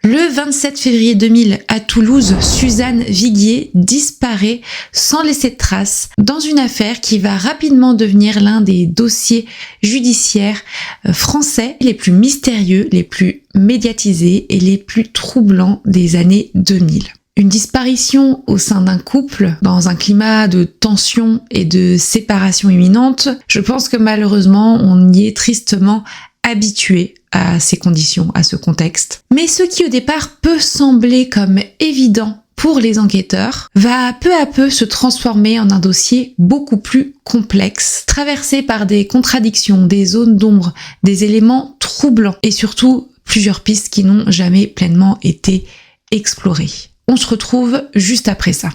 Le 27 février 2000 à Toulouse, Suzanne Viguier disparaît sans laisser de traces dans une affaire qui va rapidement devenir l'un des dossiers judiciaires français les plus mystérieux, les plus médiatisés et les plus troublants des années 2000. Une disparition au sein d'un couple, dans un climat de tension et de séparation imminente, je pense que malheureusement on y est tristement habitué à ces conditions, à ce contexte. Mais ce qui au départ peut sembler comme évident pour les enquêteurs va peu à peu se transformer en un dossier beaucoup plus complexe, traversé par des contradictions, des zones d'ombre, des éléments troublants et surtout plusieurs pistes qui n'ont jamais pleinement été explorées. On se retrouve juste après ça.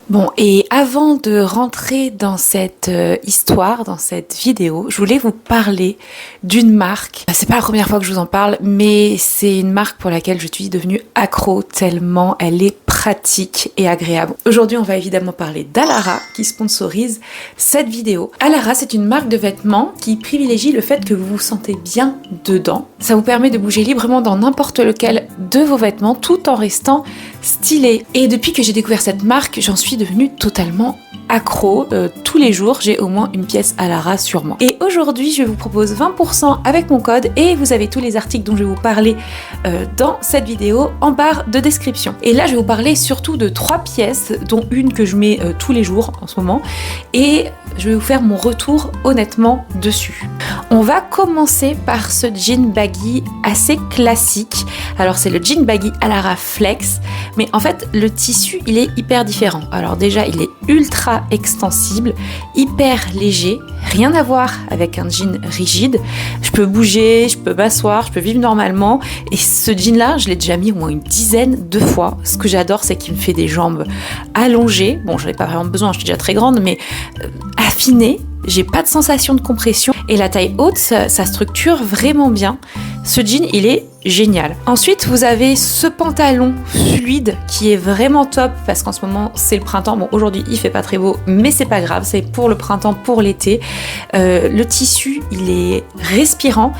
Bon, et avant de rentrer dans cette histoire, dans cette vidéo, je voulais vous parler d'une marque. C'est pas la première fois que je vous en parle, mais c'est une marque pour laquelle je suis devenue accro tellement elle est pratique et agréable. Aujourd'hui, on va évidemment parler d'Alara qui sponsorise cette vidéo. Alara, c'est une marque de vêtements qui privilégie le fait que vous vous sentez bien dedans. Ça vous permet de bouger librement dans n'importe lequel de vos vêtements tout en restant stylé. Et depuis que j'ai découvert cette marque, j'en suis devenue totalement accro. Tous les jours, j'ai au moins une pièce Alara sur moi. Et aujourd'hui, je vous propose 20% avec mon code et vous avez tous les articles dont je vais vous parler dans cette vidéo en barre de description. Et là, je vais vous parler surtout de 3 pièces, dont une que je mets tous les jours en ce moment. Et je vais vous faire mon retour honnêtement dessus. On va commencer par ce jean baggy assez classique. Alors c'est le jean baggy Alara Flex, mais en fait le tissu il est hyper différent. Alors déjà il est ultra extensible, hyper léger, rien à voir avec un jean rigide. Je peux bouger, je peux m'asseoir, je peux vivre normalement. Et ce jean là je l'ai déjà mis au moins une dizaine de fois. Ce que j'adore c'est qu'il me fait des jambes allongées. Bon j'en ai pas vraiment besoin, je suis déjà très grande, mais affiné, j'ai pas de sensation de compression et la taille haute, ça structure vraiment bien. Ce jean, il est génial. Ensuite, vous avez ce pantalon fluide qui est vraiment top parce qu'en ce moment, c'est le printemps. Bon, aujourd'hui, il fait pas très beau, mais c'est pas grave, c'est pour le printemps, pour l'été. Le tissu, il est respirant,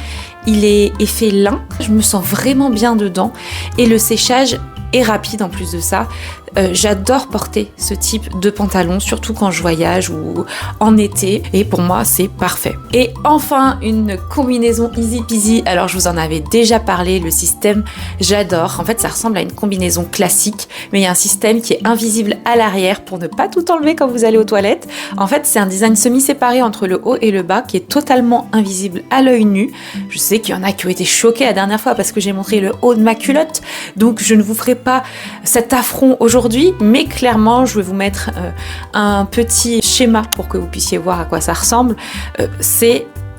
il est effet lin. Je me sens vraiment bien dedans et le séchage est rapide en plus de ça. J'adore porter ce type de pantalon, surtout quand je voyage ou en été, et pour moi c'est parfait. Et enfin une combinaison easy peasy. Alors je vous en avais déjà parlé, le système j'adore. En fait ça ressemble à une combinaison classique, mais il y a un système qui est invisible à l'arrière pour ne pas tout enlever quand vous allez aux toilettes. En fait c'est un design semi-séparé entre le haut et le bas qui est totalement invisible à l'œil nu. Je sais qu'il y en a qui ont été choqués la dernière fois parce que j'ai montré le haut de ma culotte, donc je ne vous ferai pas cet affront aujourd'hui, mais clairement je vais vous mettre un petit schéma pour que vous puissiez voir à quoi ça ressemble.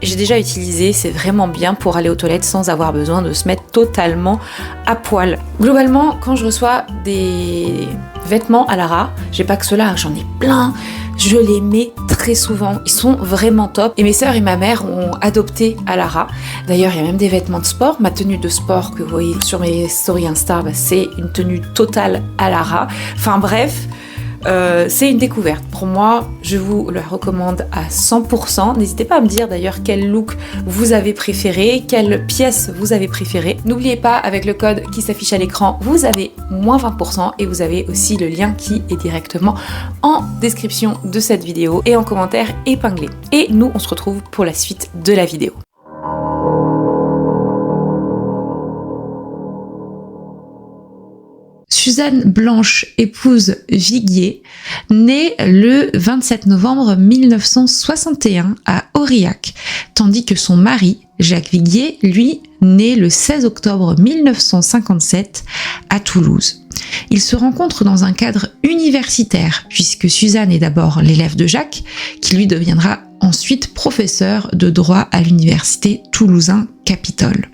J'ai déjà utilisé, c'est vraiment bien pour aller aux toilettes sans avoir besoin de se mettre totalement à poil. Globalement, quand je reçois des vêtements Alara, j'ai pas que cela, j'en ai plein, je les mets très souvent, ils sont vraiment top. Et mes sœurs et ma mère ont adopté Alara. D'ailleurs, il y a même des vêtements de sport. Ma tenue de sport que vous voyez sur mes stories Insta, c'est une tenue totale Alara. Enfin bref, c'est une découverte. Pour moi, je vous la recommande à 100%. N'hésitez pas à me dire d'ailleurs quel look vous avez préféré, quelle pièce vous avez préféré. N'oubliez pas, avec le code qui s'affiche à l'écran, vous avez moins 20% et vous avez aussi le lien qui est directement en description de cette vidéo et en commentaire épinglé. Et nous, on se retrouve pour la suite de la vidéo. Suzanne Blanche, épouse Viguier, née le 27 novembre 1961 à Aurillac, tandis que son mari, Jacques Viguier, lui, né le 16 octobre 1957 à Toulouse. Ils se rencontrent dans un cadre universitaire, puisque Suzanne est d'abord l'élève de Jacques, qui lui deviendra ensuite professeur de droit à l'université Toulousain Capitole.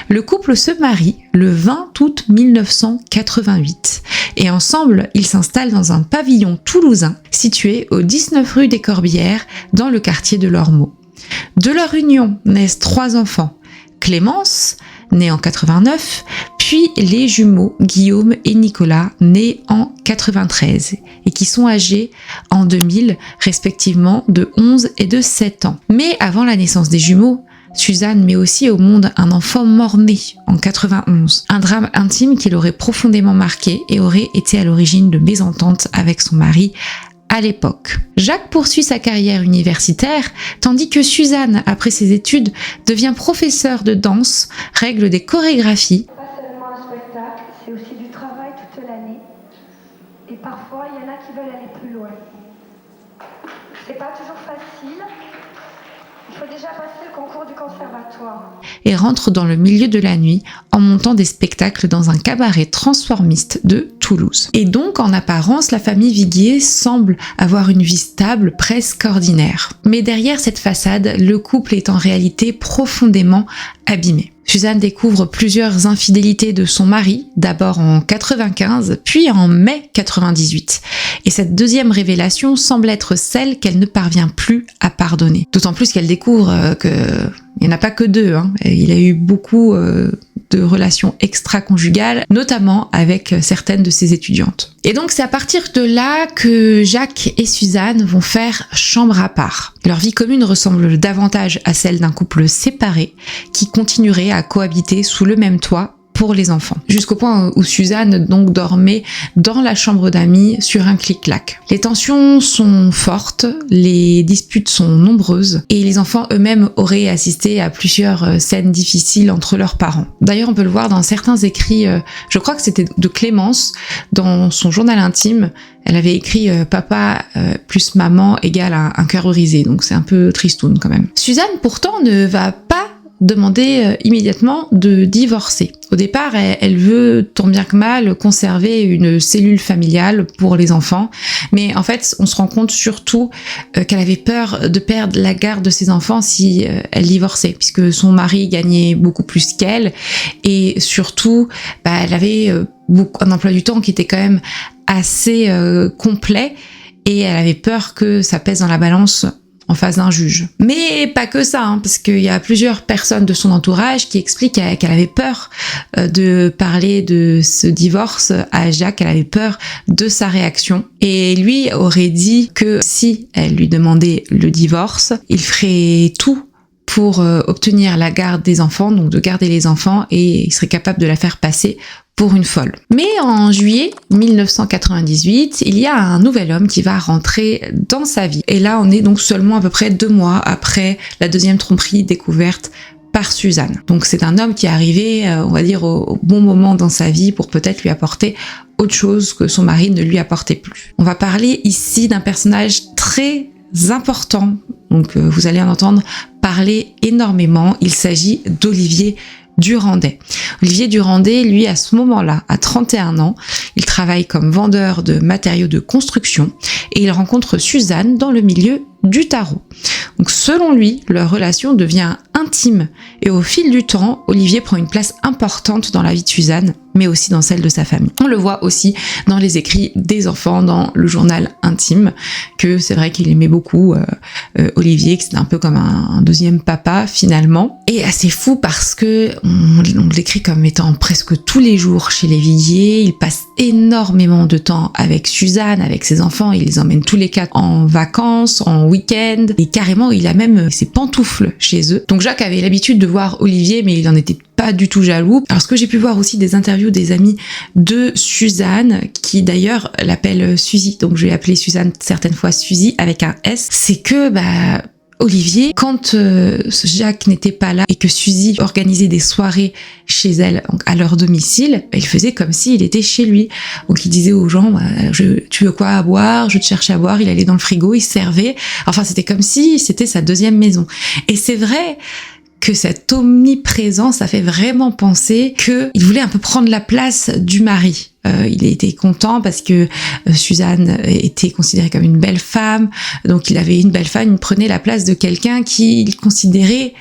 Le couple se marie le 20 août 1988 et ensemble, ils s'installent dans un pavillon toulousain situé au 19 rue des Corbières dans le quartier de l'Ormeau. De leur union naissent 3 enfants, Clémence, née en 89, puis les jumeaux Guillaume et Nicolas, nés en 93 et qui sont âgés en 2000 respectivement de 11 et de 7 ans. Mais avant la naissance des jumeaux, Suzanne met aussi au monde un enfant mort-né en 91, un drame intime qui l'aurait profondément marqué et aurait été à l'origine de mésententes avec son mari à l'époque. Jacques poursuit sa carrière universitaire, tandis que Suzanne, après ses études, devient professeure de danse, règle des chorégraphies. Pas seulement un spectacle, c'est aussi du travail toute l'année. Et parfois, il y en a qui veulent aller plus loin. C'est pas toujours facile. Il faut déjà passer le concours du conservatoire. Et rentre dans le milieu de la nuit en montant des spectacles dans un cabaret transformiste de Toulouse. Et donc, en apparence, la famille Viguier semble avoir une vie stable, presque ordinaire. Mais derrière cette façade, le couple est en réalité profondément abîmé. Suzanne découvre plusieurs infidélités de son mari, d'abord en 95, puis en mai 98. Et cette deuxième révélation semble être celle qu'elle ne parvient plus à pardonner. D'autant plus qu'elle découvre qu'il n'y en a pas que 2. Il a eu beaucoup de relations extra-conjugales, notamment avec certaines de ses étudiantes. Et donc c'est à partir de là que Jacques et Suzanne vont faire chambre à part. Leur vie commune ressemble davantage à celle d'un couple séparé qui continuerait à cohabiter sous le même toit pour les enfants. Jusqu'au point où Suzanne donc dormait dans la chambre d'amis sur un clic-clac. Les tensions sont fortes, les disputes sont nombreuses et les enfants eux-mêmes auraient assisté à plusieurs scènes difficiles entre leurs parents. D'ailleurs, on peut le voir dans certains écrits, je crois que c'était de Clémence, dans son journal intime, elle avait écrit papa plus maman égale un cœur brisé, donc c'est un peu tristoun quand même. Suzanne pourtant ne va pas demander immédiatement de divorcer. Au départ, elle veut, tant bien que mal, conserver une cellule familiale pour les enfants, mais en fait, on se rend compte surtout qu'elle avait peur de perdre la garde de ses enfants si elle divorçait, puisque son mari gagnait beaucoup plus qu'elle, et surtout, elle avait un emploi du temps qui était quand même assez complet, et elle avait peur que ça pèse dans la balance en face d'un juge. Mais pas que ça, parce qu'il y a plusieurs personnes de son entourage qui expliquent qu'elle avait peur de parler de ce divorce à Jacques, elle avait peur de sa réaction. Et lui aurait dit que si elle lui demandait le divorce, il ferait tout pour obtenir la garde des enfants, donc de garder les enfants, et il serait capable de la faire passer pour une folle. Mais en juillet 1998, il y a un nouvel homme qui va rentrer dans sa vie. Et là, on est donc seulement à peu près 2 mois après la deuxième tromperie découverte par Suzanne. Donc c'est un homme qui est arrivé, on va dire, au bon moment dans sa vie pour peut-être lui apporter autre chose que son mari ne lui apportait plus. On va parler ici d'un personnage très important, donc vous allez en entendre parler énormément. Il s'agit d'Olivier Durandais. Olivier Durandais, lui, à ce moment-là, a 31 ans, il travaille comme vendeur de matériaux de construction et il rencontre Suzanne dans le milieu du tarot. Donc selon lui, leur relation devient intime et au fil du temps, Olivier prend une place importante dans la vie de Suzanne, mais aussi dans celle de sa famille. On le voit aussi dans les écrits des enfants, dans le journal intime, que c'est vrai qu'il aimait beaucoup Olivier, que c'était un peu comme un deuxième papa finalement. Et assez fou parce que on l'écrit comme étant presque tous les jours chez les Viguier, il passe énormément de temps avec Suzanne, avec ses enfants, il les emmène tous les 4 en vacances, en week-end, et carrément il a même ses pantoufles chez eux. Donc Jacques avait l'habitude de voir Olivier, mais il en était pas du tout jaloux. Alors ce que j'ai pu voir aussi des interviews des amis de Suzanne, qui d'ailleurs l'appelle Suzy, donc je vais appeler Suzanne certaines fois Suzy avec un S, c'est que Olivier, quand Jacques n'était pas là et que Suzy organisait des soirées chez elle, à leur domicile, il faisait comme s'il était chez lui. Donc il disait aux gens, tu veux quoi à boire, je te cherche à boire, il allait dans le frigo, il servait. Enfin c'était comme si c'était sa deuxième maison. Et c'est vrai que cette omniprésence a fait vraiment penser qu'il voulait un peu prendre la place du mari. Il était content parce que Suzanne était considérée comme une belle femme, donc il avait une belle femme, il prenait la place de quelqu'un qu'il considérait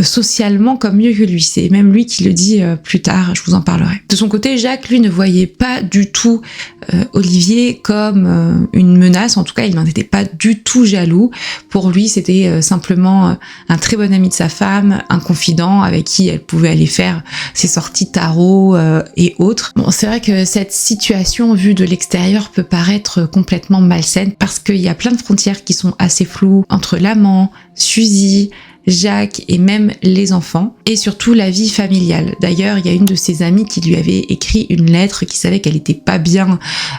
socialement comme mieux que lui. C'est même lui qui le dit plus tard, je vous en parlerai. De son côté, Jacques, lui, ne voyait pas du tout Olivier comme une menace. En tout cas, il n'en était pas du tout jaloux. Pour lui, c'était simplement un très bon ami de sa femme, un confident avec qui elle pouvait aller faire ses sorties tarot et autres. Bon, c'est vrai que cette situation vue de l'extérieur peut paraître complètement malsaine parce qu'il y a plein de frontières qui sont assez floues entre l'amant, Suzy, Jacques et même les enfants, et surtout la vie familiale. D'ailleurs, il y a une de ses amies qui lui avait écrit une lettre, qui savait qu'elle était pas bien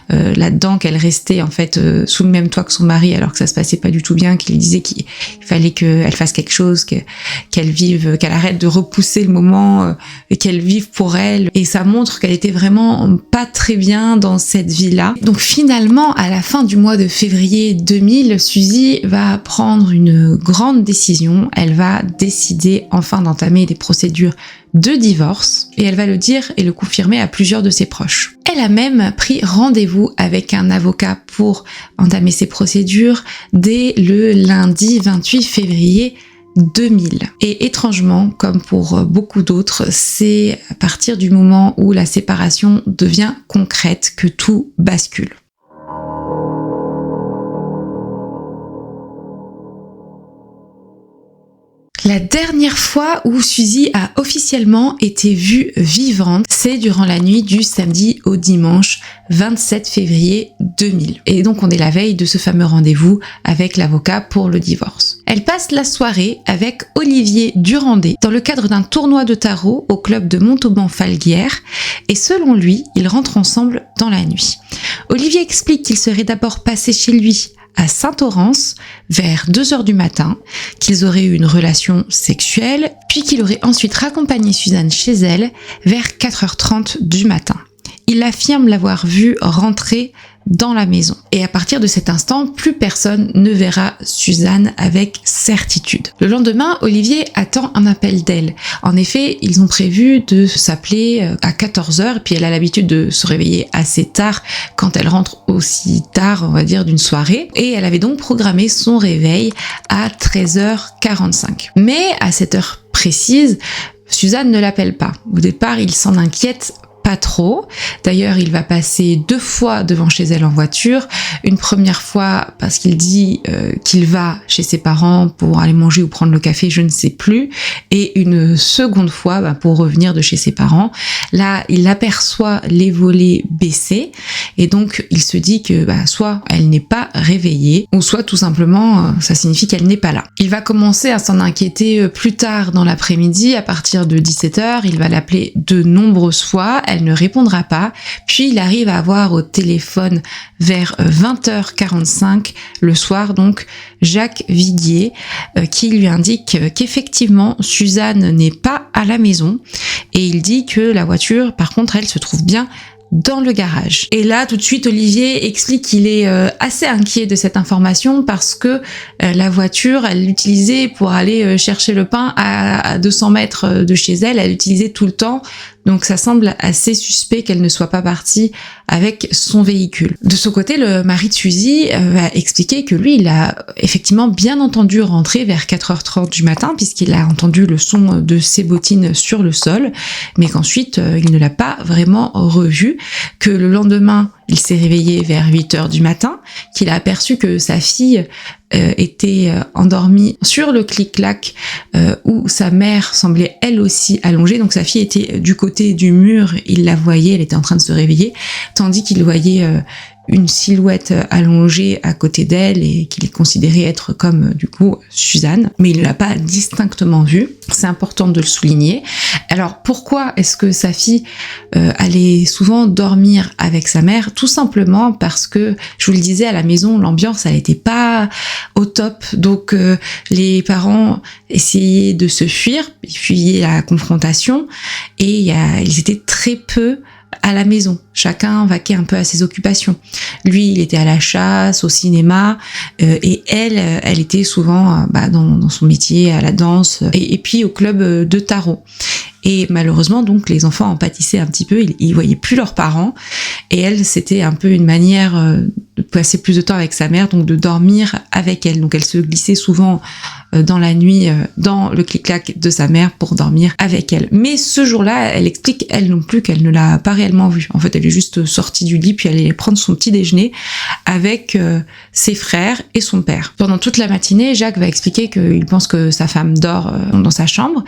là-dedans, qu'elle restait en fait sous le même toit que son mari alors que ça se passait pas du tout bien, qui lui disait qu'il fallait qu'elle fasse quelque chose, qu'elle vive, qu'elle arrête de repousser le moment et qu'elle vive pour elle. Et ça montre qu'elle était vraiment pas très bien dans cette vie-là. Donc finalement, à la fin du mois de février 2000, Suzy va prendre une grande décision. Elle va décider enfin d'entamer des procédures de divorce et elle va le dire et le confirmer à plusieurs de ses proches. Elle a même pris rendez-vous avec un avocat pour entamer ces procédures dès le lundi 28 février 2000. Et étrangement, comme pour beaucoup d'autres, c'est à partir du moment où la séparation devient concrète que tout bascule. La dernière fois où Suzy a officiellement été vue vivante, c'est durant la nuit du samedi au dimanche 27 février 2000. Et donc on est la veille de ce fameux rendez-vous avec l'avocat pour le divorce. Elle passe la soirée avec Olivier Durandé dans le cadre d'un tournoi de tarot au club de Montauban-Falguière et selon lui, ils rentrent ensemble dans la nuit. Olivier explique qu'il serait d'abord passé chez lui à Saint-Orens vers 2h du matin, qu'ils auraient eu une relation sexuelle, puis qu'il aurait ensuite raccompagné Suzanne chez elle vers 4h30 du matin. Il affirme l'avoir vue rentrer dans la maison. Et à partir de cet instant, plus personne ne verra Suzanne avec certitude. Le lendemain, Olivier attend un appel d'elle. En effet, ils ont prévu de s'appeler à 14h, puis elle a l'habitude de se réveiller assez tard quand elle rentre aussi tard, on va dire, d'une soirée. Et elle avait donc programmé son réveil à 13h45. Mais à cette heure précise, Suzanne ne l'appelle pas. Au départ, il s'en inquiète pas trop. D'ailleurs, il va passer 2 fois devant chez elle en voiture. Une première fois parce qu'il dit qu'il va chez ses parents pour aller manger ou prendre le café, je ne sais plus. Et une seconde fois pour revenir de chez ses parents. Là, il aperçoit les volets baissés et donc il se dit que soit elle n'est pas réveillée ou soit tout simplement ça signifie qu'elle n'est pas là. Il va commencer à s'en inquiéter plus tard dans l'après-midi à partir de 17h. Il va l'appeler de nombreuses fois. Elle ne répondra pas, puis il arrive à avoir au téléphone vers 20h45 le soir donc Jacques Viguier qui lui indique qu'effectivement Suzanne n'est pas à la maison et il dit que la voiture par contre elle se trouve bien dans le garage. Et là, tout de suite, Olivier explique qu'il est assez inquiet de cette information parce que la voiture, elle l'utilisait pour aller chercher le pain à 200 mètres de chez elle. Elle l'utilisait tout le temps. Donc ça semble assez suspect qu'elle ne soit pas partie avec son véhicule. De son côté, le mari de Suzy va expliquer que lui, il a effectivement bien entendu rentrer vers 4h30 du matin puisqu'il a entendu le son de ses bottines sur le sol, mais qu'ensuite, il ne l'a pas vraiment revu, que le lendemain, il s'est réveillé vers 8h du matin, qu'il a aperçu que sa fille était endormie sur le clic-clac où sa mère semblait elle aussi allongée. Donc sa fille était du côté du mur, il la voyait, elle était en train de se réveiller, tandis qu'il voyait une silhouette allongée à côté d'elle et qu'il considérait être comme du coup Suzanne, mais il ne l'a pas distinctement vue. C'est important de le souligner. Alors pourquoi est-ce que sa fille allait souvent dormir avec sa mère? Tout simplement parce que, je vous le disais, à la maison, l'ambiance elle n'était pas au top, donc les parents essayaient de se fuir, ils fuyaient la confrontation et ils étaient très peu à la maison. Chacun vaquait un peu à ses occupations. Lui, il était à la chasse, au cinéma, et elle était souvent dans son métier, à la danse, et puis au club de tarot. Et malheureusement, donc, les enfants en pâtissaient un petit peu, ils voyaient plus leurs parents, et elle, c'était un peu une manière de passer plus de temps avec sa mère, donc de dormir avec elle. Donc elle se glissait souvent dans la nuit dans le clic-clac de sa mère pour dormir avec elle. Mais ce jour-là, elle explique, elle non plus, qu'elle ne l'a pas réellement vue. En fait, elle est juste sortie du lit, puis elle allait prendre son petit déjeuner avec ses frères et son père. Pendant toute la matinée, Jacques va expliquer qu'il pense que sa femme dort dans sa chambre,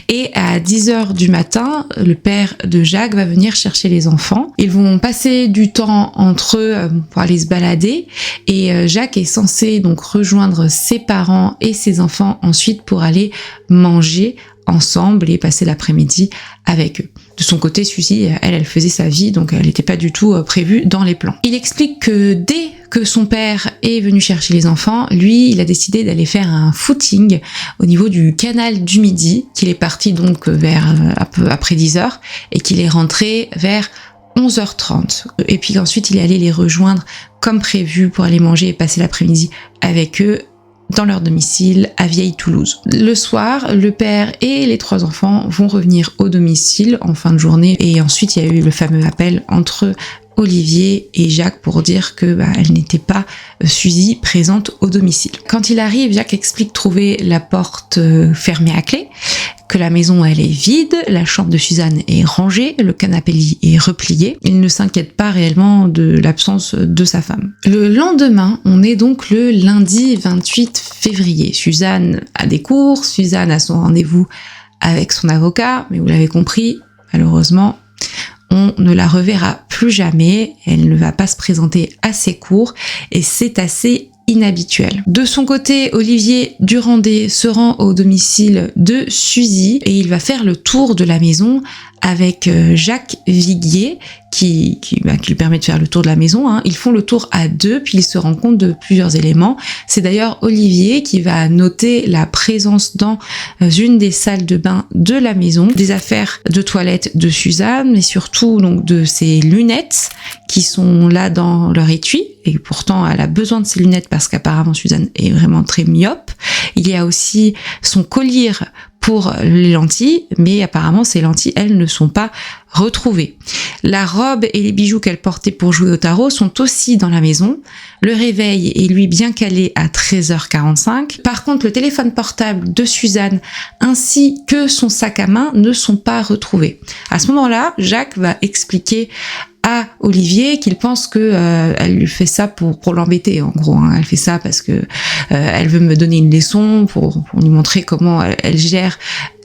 et à 10h du matin, le père de Jacques va venir chercher les enfants. Ils vont passer du temps entre eux pour aller se balader, et Jacques est censé donc rejoindre ses parents et ses enfants ensuite pour aller manger ensemble et passer l'après-midi avec eux. De son côté, Suzy, elle faisait sa vie, donc elle n'était pas du tout prévue dans les plans. Il explique que dès que son père est venu chercher les enfants, lui, il a décidé d'aller faire un footing au niveau du canal du Midi, qu'il est parti donc vers un peu après 10h, et qu'il est rentré vers 11h30. Et puis ensuite, il est allé les rejoindre comme prévu pour aller manger et passer l'après-midi avec eux dans leur domicile à Vieille-Toulouse. Le soir, le père et les 3 enfants vont revenir au domicile en fin de journée, et ensuite il y a eu le fameux appel entre Olivier et Jacques pour dire que elle n'était pas Suzy présente au domicile. Quand il arrive, Jacques explique trouver la porte fermée à clé, que la maison elle est vide, la chambre de Suzanne est rangée, le canapé-lit est replié. Il ne s'inquiète pas réellement de l'absence de sa femme. Le lendemain, on est donc le lundi 28 février. Suzanne a des cours, Suzanne a son rendez-vous avec son avocat, mais vous l'avez compris, malheureusement, on ne la reverra plus jamais, elle ne va pas se présenter à ses cours, et c'est assez inhabituel. De son côté, Olivier Durandé se rend au domicile de Suzy et il va faire le tour de la maison avec Jacques Viguier qui lui permet de faire le tour de la maison. Ils font le tour à 2, puis ils se rendent compte de plusieurs éléments. C'est d'ailleurs Olivier qui va noter la présence dans une des salles de bain de la maison, des affaires de toilette de Suzanne, mais surtout donc de ses lunettes qui sont là dans leur étui. Et pourtant, elle a besoin de ses lunettes parce qu'apparemment Suzanne est vraiment très myope. Il y a aussi son collier pour les lentilles, mais apparemment ces lentilles, elles ne sont pas retrouvées. La robe et les bijoux qu'elle portait pour jouer au tarot sont aussi dans la maison. Le réveil est lui bien calé à 13h45. Par contre, le téléphone portable de Suzanne ainsi que son sac à main ne sont pas retrouvés. À ce moment-là, Jacques va expliquer à Olivier qu'il pense que elle lui fait ça pour l'embêter, en gros. Elle fait ça parce que elle veut me donner une leçon pour lui montrer comment elle gère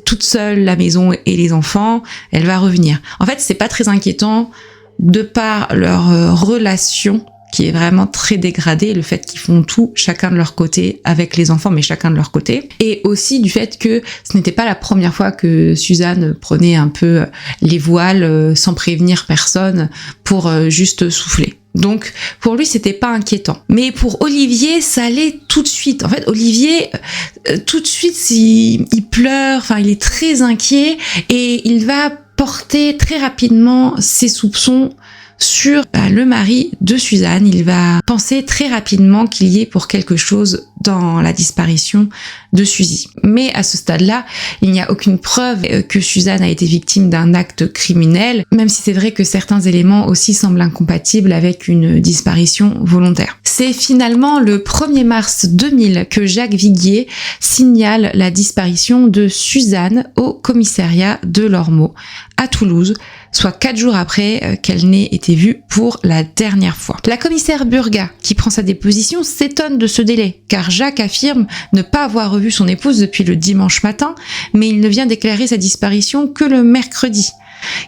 toute seule la maison et les enfants. Elle va revenir. En fait, c'est pas très inquiétant de par leur relation qui est vraiment très dégradée, le fait qu'ils font tout chacun de leur côté avec les enfants, mais chacun de leur côté, et aussi du fait que ce n'était pas la première fois que Suzanne prenait un peu les voiles sans prévenir personne pour juste souffler. Donc pour lui c'était pas inquiétant, mais pour Olivier ça allait tout de suite. En fait Olivier tout de suite il pleure, enfin il est très inquiet et il va porter très rapidement ses soupçons sur le mari de Suzanne. Il va penser très rapidement qu'il y ait pour quelque chose dans la disparition de Suzy. Mais à ce stade-là, il n'y a aucune preuve que Suzanne a été victime d'un acte criminel, même si c'est vrai que certains éléments aussi semblent incompatibles avec une disparition volontaire. C'est finalement le 1er mars 2000 que Jacques Viguier signale la disparition de Suzanne au commissariat de l'Ormeau à Toulouse, soit 4 jours après qu'elle n'ait été vue pour la dernière fois. La commissaire Burga, qui prend sa déposition, s'étonne de ce délai, car Jacques affirme ne pas avoir revu son épouse depuis le dimanche matin, mais il ne vient déclarer sa disparition que le mercredi.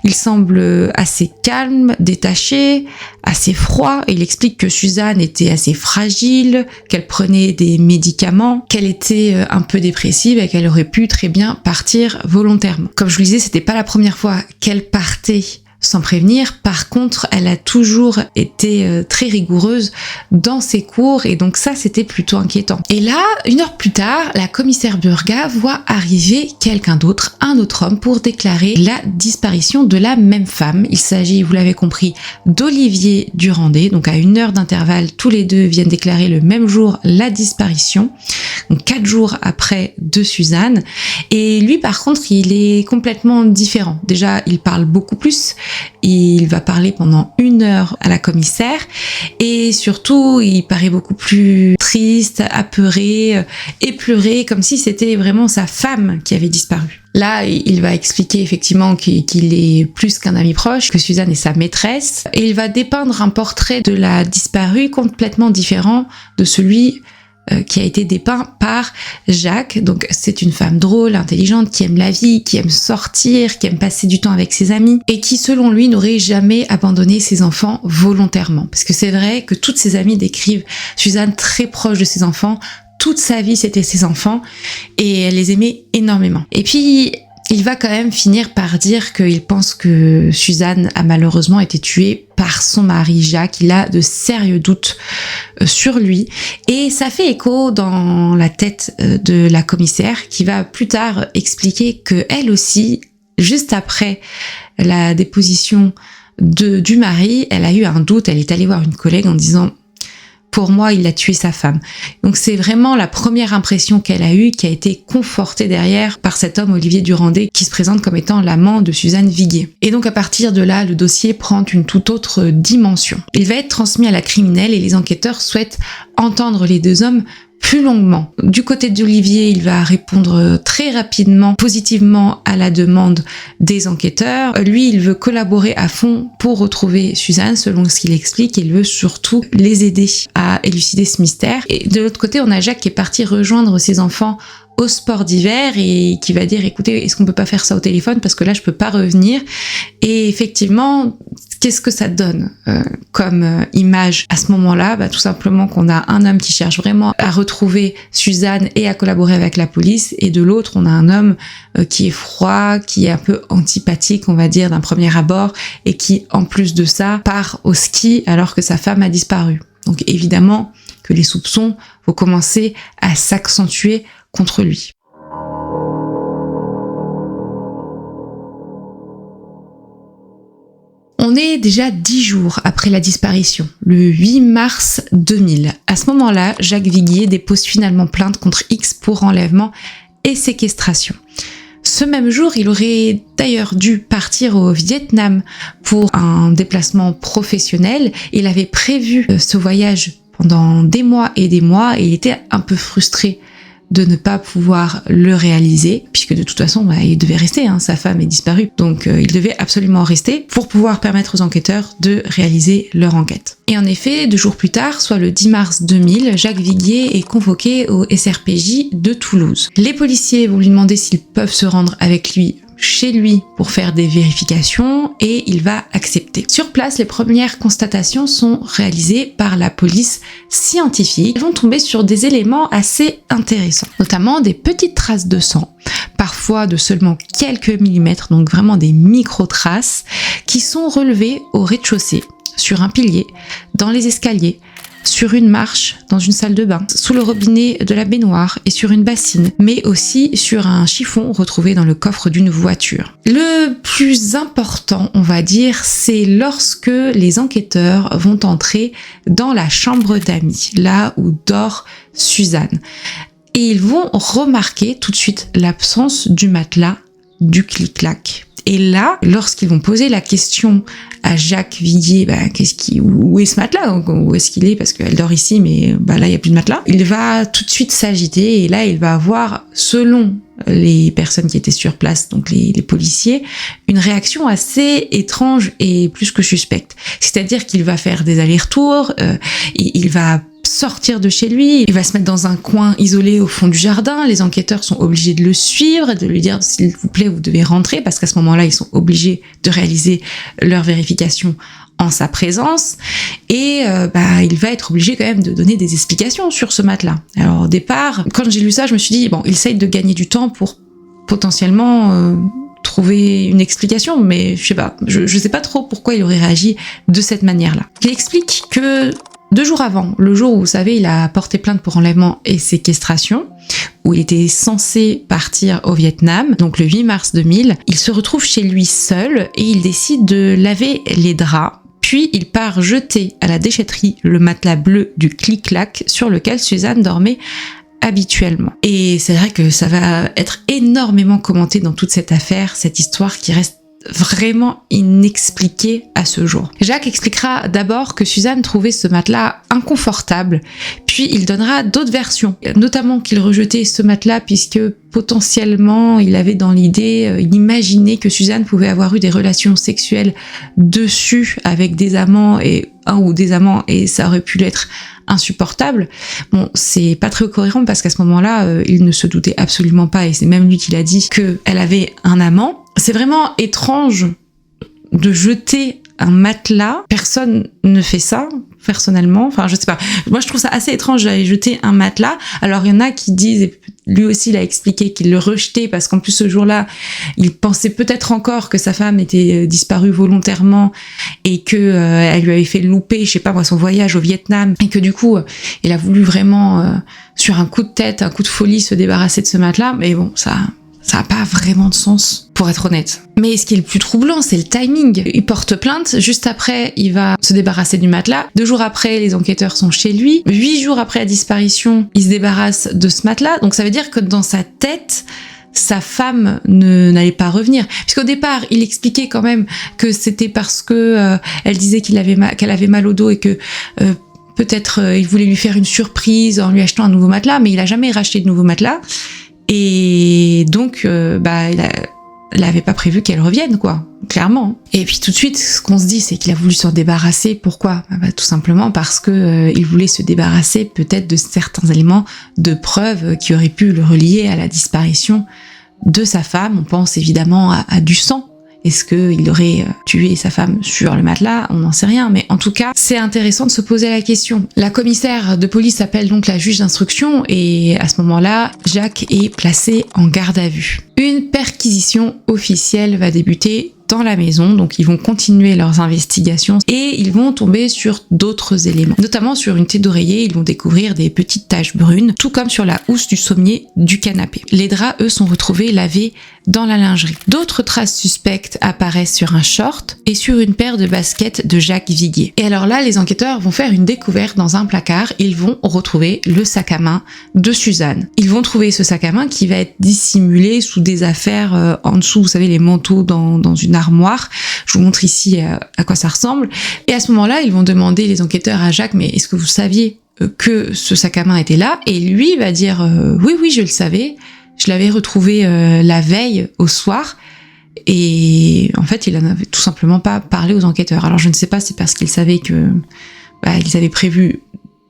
Il semble assez calme, détaché, assez froid. Il explique que Suzanne était assez fragile, qu'elle prenait des médicaments, qu'elle était un peu dépressive et qu'elle aurait pu très bien partir volontairement. Comme je vous le disais, c'était pas la première fois qu'elle partait sans prévenir. Par contre, elle a toujours été très rigoureuse dans ses cours et donc ça, c'était plutôt inquiétant. Et là, 1 heure plus tard, la commissaire Burga voit arriver quelqu'un d'autre, un autre homme, pour déclarer la disparition de la même femme. Il s'agit, vous l'avez compris, d'Olivier Durandé. Donc à 1 heure d'intervalle, tous les deux viennent déclarer le même jour la disparition. Donc 4 jours après de Suzanne. Et lui, par contre, il est complètement différent. Déjà, il parle beaucoup plus. Il va parler pendant 1 heure à la commissaire. Et surtout, il paraît beaucoup plus triste, apeuré, épleuré, comme si c'était vraiment sa femme qui avait disparu. Là, il va expliquer effectivement qu'il est plus qu'un ami proche, que Suzanne est sa maîtresse. Et il va dépeindre un portrait de la disparue complètement différent de celui qui a été dépeint par Jacques. Donc c'est une femme drôle, intelligente, qui aime la vie, qui aime sortir, qui aime passer du temps avec ses amis et qui selon lui n'aurait jamais abandonné ses enfants volontairement. Parce que c'est vrai que toutes ses amies décrivent Suzanne très proche de ses enfants. Toute sa vie c'était ses enfants et elle les aimait énormément. Et puis il va quand même finir par dire qu'il pense que Suzanne a malheureusement été tuée par son mari Jacques. Il a de sérieux doutes sur lui et ça fait écho dans la tête de la commissaire qui va plus tard expliquer que elle aussi, juste après la déposition du mari, elle a eu un doute. Elle est allée voir une collègue en disant: pour moi, il a tué sa femme. Donc c'est vraiment la première impression qu'elle a eue qui a été confortée derrière par cet homme Olivier Durandé qui se présente comme étant l'amant de Suzanne Viguier. Et donc à partir de là, le dossier prend une toute autre dimension. Il va être transmis à la criminelle et les enquêteurs souhaitent entendre les 2 hommes plus longuement. Du côté d'Olivier, il va répondre très rapidement, positivement à la demande des enquêteurs. Lui, il veut collaborer à fond pour retrouver Suzanne, selon ce qu'il explique. Il veut surtout les aider à élucider ce mystère. Et de l'autre côté, on a Jacques qui est parti rejoindre ses enfants au sport d'hiver et qui va dire: écoutez, est-ce qu'on peut pas faire ça au téléphone parce que là je peux pas revenir. Et effectivement, qu'est-ce que ça donne comme image à ce moment-là? Tout simplement qu'on a un homme qui cherche vraiment à retrouver Suzanne et à collaborer avec la police, et de l'autre on a un homme qui est froid, qui est un peu antipathique, on va dire, d'un premier abord, et qui en plus de ça part au ski alors que sa femme a disparu. Donc évidemment que les soupçons vont commencer à s'accentuer contre lui. On est déjà 10 jours après la disparition, le 8 mars 2000. À ce moment-là, Jacques Viguier dépose finalement plainte contre X pour enlèvement et séquestration. Ce même jour, il aurait d'ailleurs dû partir au Vietnam pour un déplacement professionnel. Il avait prévu ce voyage pendant des mois et il était un peu frustré de ne pas pouvoir le réaliser, puisque de toute façon, il devait rester, sa femme est disparue, donc il devait absolument rester pour pouvoir permettre aux enquêteurs de réaliser leur enquête. Et en effet, 2 jours plus tard, soit le 10 mars 2000, Jacques Viguier est convoqué au SRPJ de Toulouse. Les policiers vont lui demander s'ils peuvent se rendre avec lui chez lui pour faire des vérifications et il va accepter. Sur place, les premières constatations sont réalisées par la police scientifique. Ils vont tomber sur des éléments assez intéressants, notamment des petites traces de sang, parfois de seulement quelques millimètres, donc vraiment des micro-traces, qui sont relevées au rez-de-chaussée, sur un pilier, dans les escaliers, sur une marche, dans une salle de bain, sous le robinet de la baignoire et sur une bassine, mais aussi sur un chiffon retrouvé dans le coffre d'une voiture. Le plus important, on va dire, c'est lorsque les enquêteurs vont entrer dans la chambre d'amis, là où dort Suzanne. Et ils vont remarquer tout de suite l'absence du matelas, du clic-clac. Et là, lorsqu'ils vont poser la question à Jacques Viguier, où est ce matelas? Où est-ce qu'il est? Parce qu'elle dort ici, mais là, il n'y a plus de matelas. Il va tout de suite s'agiter et là, il va avoir, selon les personnes qui étaient sur place, donc les policiers, une réaction assez étrange et plus que suspecte. C'est-à-dire qu'il va faire des allers-retours, il va sortir de chez lui, il va se mettre dans un coin isolé au fond du jardin, les enquêteurs sont obligés de le suivre et de lui dire s'il vous plaît vous devez rentrer, parce qu'à ce moment-là ils sont obligés de réaliser leur vérification en sa présence, et il va être obligé quand même de donner des explications sur ce matelas. Alors au départ, quand j'ai lu ça, je me suis dit il essaye de gagner du temps pour potentiellement trouver une explication, mais je sais pas. Je sais pas trop pourquoi il aurait réagi de cette manière-là. Il explique que 2 jours avant, le jour où, vous savez, il a porté plainte pour enlèvement et séquestration, où il était censé partir au Vietnam, donc le 8 mars 2000, il se retrouve chez lui seul et il décide de laver les draps. Puis il part jeter à la déchetterie le matelas bleu du Clic-Clac sur lequel Suzanne dormait habituellement. Et c'est vrai que ça va être énormément commenté dans toute cette affaire, cette histoire qui reste vraiment inexpliquée à ce jour. Jacques expliquera d'abord que Suzanne trouvait ce matelas inconfortable, puis il donnera d'autres versions, notamment qu'il rejetait ce matelas puisque potentiellement il avait dans l'idée, il imaginait que Suzanne pouvait avoir eu des relations sexuelles dessus avec des amants et un ou des amants et ça aurait pu l'être insupportable. Bon, c'est pas très cohérent parce qu'à ce moment-là, il ne se doutait absolument pas et c'est même lui qui l'a dit qu'elle avait un amant. C'est vraiment étrange de jeter un matelas. Personne ne fait ça, personnellement. Enfin, je sais pas. Moi, je trouve ça assez étrange d'aller jeter un matelas. Alors, il y en a qui disent, et lui aussi, il a expliqué qu'il le rejetait parce qu'en plus, ce jour-là, il pensait peut-être encore que sa femme était disparue volontairement et que elle lui avait fait louper, je sais pas moi, son voyage au Vietnam et que du coup, il a voulu vraiment, sur un coup de tête, un coup de folie, se débarrasser de ce matelas. Mais bon, ça n'a pas vraiment de sens, pour être honnête. Mais ce qui est le plus troublant, c'est le timing. Il porte plainte, juste après, il va se débarrasser du matelas. 2 jours après, les enquêteurs sont chez lui. 8 jours après la disparition, il se débarrasse de ce matelas. Donc ça veut dire que dans sa tête, sa femme n'allait pas revenir. Puisqu'au départ, il expliquait quand même que c'était parce que elle disait qu'elle avait mal au dos et que peut-être il voulait lui faire une surprise en lui achetant un nouveau matelas, mais il a jamais racheté de nouveau matelas. Et donc, il avait pas prévu qu'elle revienne, quoi, clairement. Et puis tout de suite, ce qu'on se dit, c'est qu'il a voulu s'en débarrasser. Pourquoi ? Tout simplement parce que il voulait se débarrasser peut-être de certains éléments de preuve qui auraient pu le relier à la disparition de sa femme. On pense évidemment à du sang. Est-ce qu'il aurait tué sa femme sur le matelas ? On n'en sait rien, mais en tout cas, c'est intéressant de se poser la question. La commissaire de police appelle donc la juge d'instruction et à ce moment-là, Jacques est placé en garde à vue. Une perquisition officielle va débuter dans la maison, donc ils vont continuer leurs investigations et ils vont tomber sur d'autres éléments. Notamment sur une tête d'oreiller, ils vont découvrir des petites taches brunes, tout comme sur la housse du sommier du canapé. Les draps, eux, sont retrouvés lavés dans la lingerie. D'autres traces suspectes apparaissent sur un short et sur une paire de baskets de Jacques Viguier. Et alors là, les enquêteurs vont faire une découverte dans un placard, ils vont retrouver le sac à main de Suzanne. Ils vont trouver ce sac à main qui va être dissimulé sous des affaires en dessous, vous savez, les manteaux dans une armoire. Je vous montre ici à quoi ça ressemble. Et à ce moment-là, ils vont demander, les enquêteurs, à Jacques, mais est-ce que vous saviez que ce sac à main était là ? Et lui va dire oui, je le savais. Je l'avais retrouvé la veille au soir. Et en fait, il en avait tout simplement pas parlé aux enquêteurs. Alors je ne sais pas, c'est parce qu'il savait que ils avaient prévu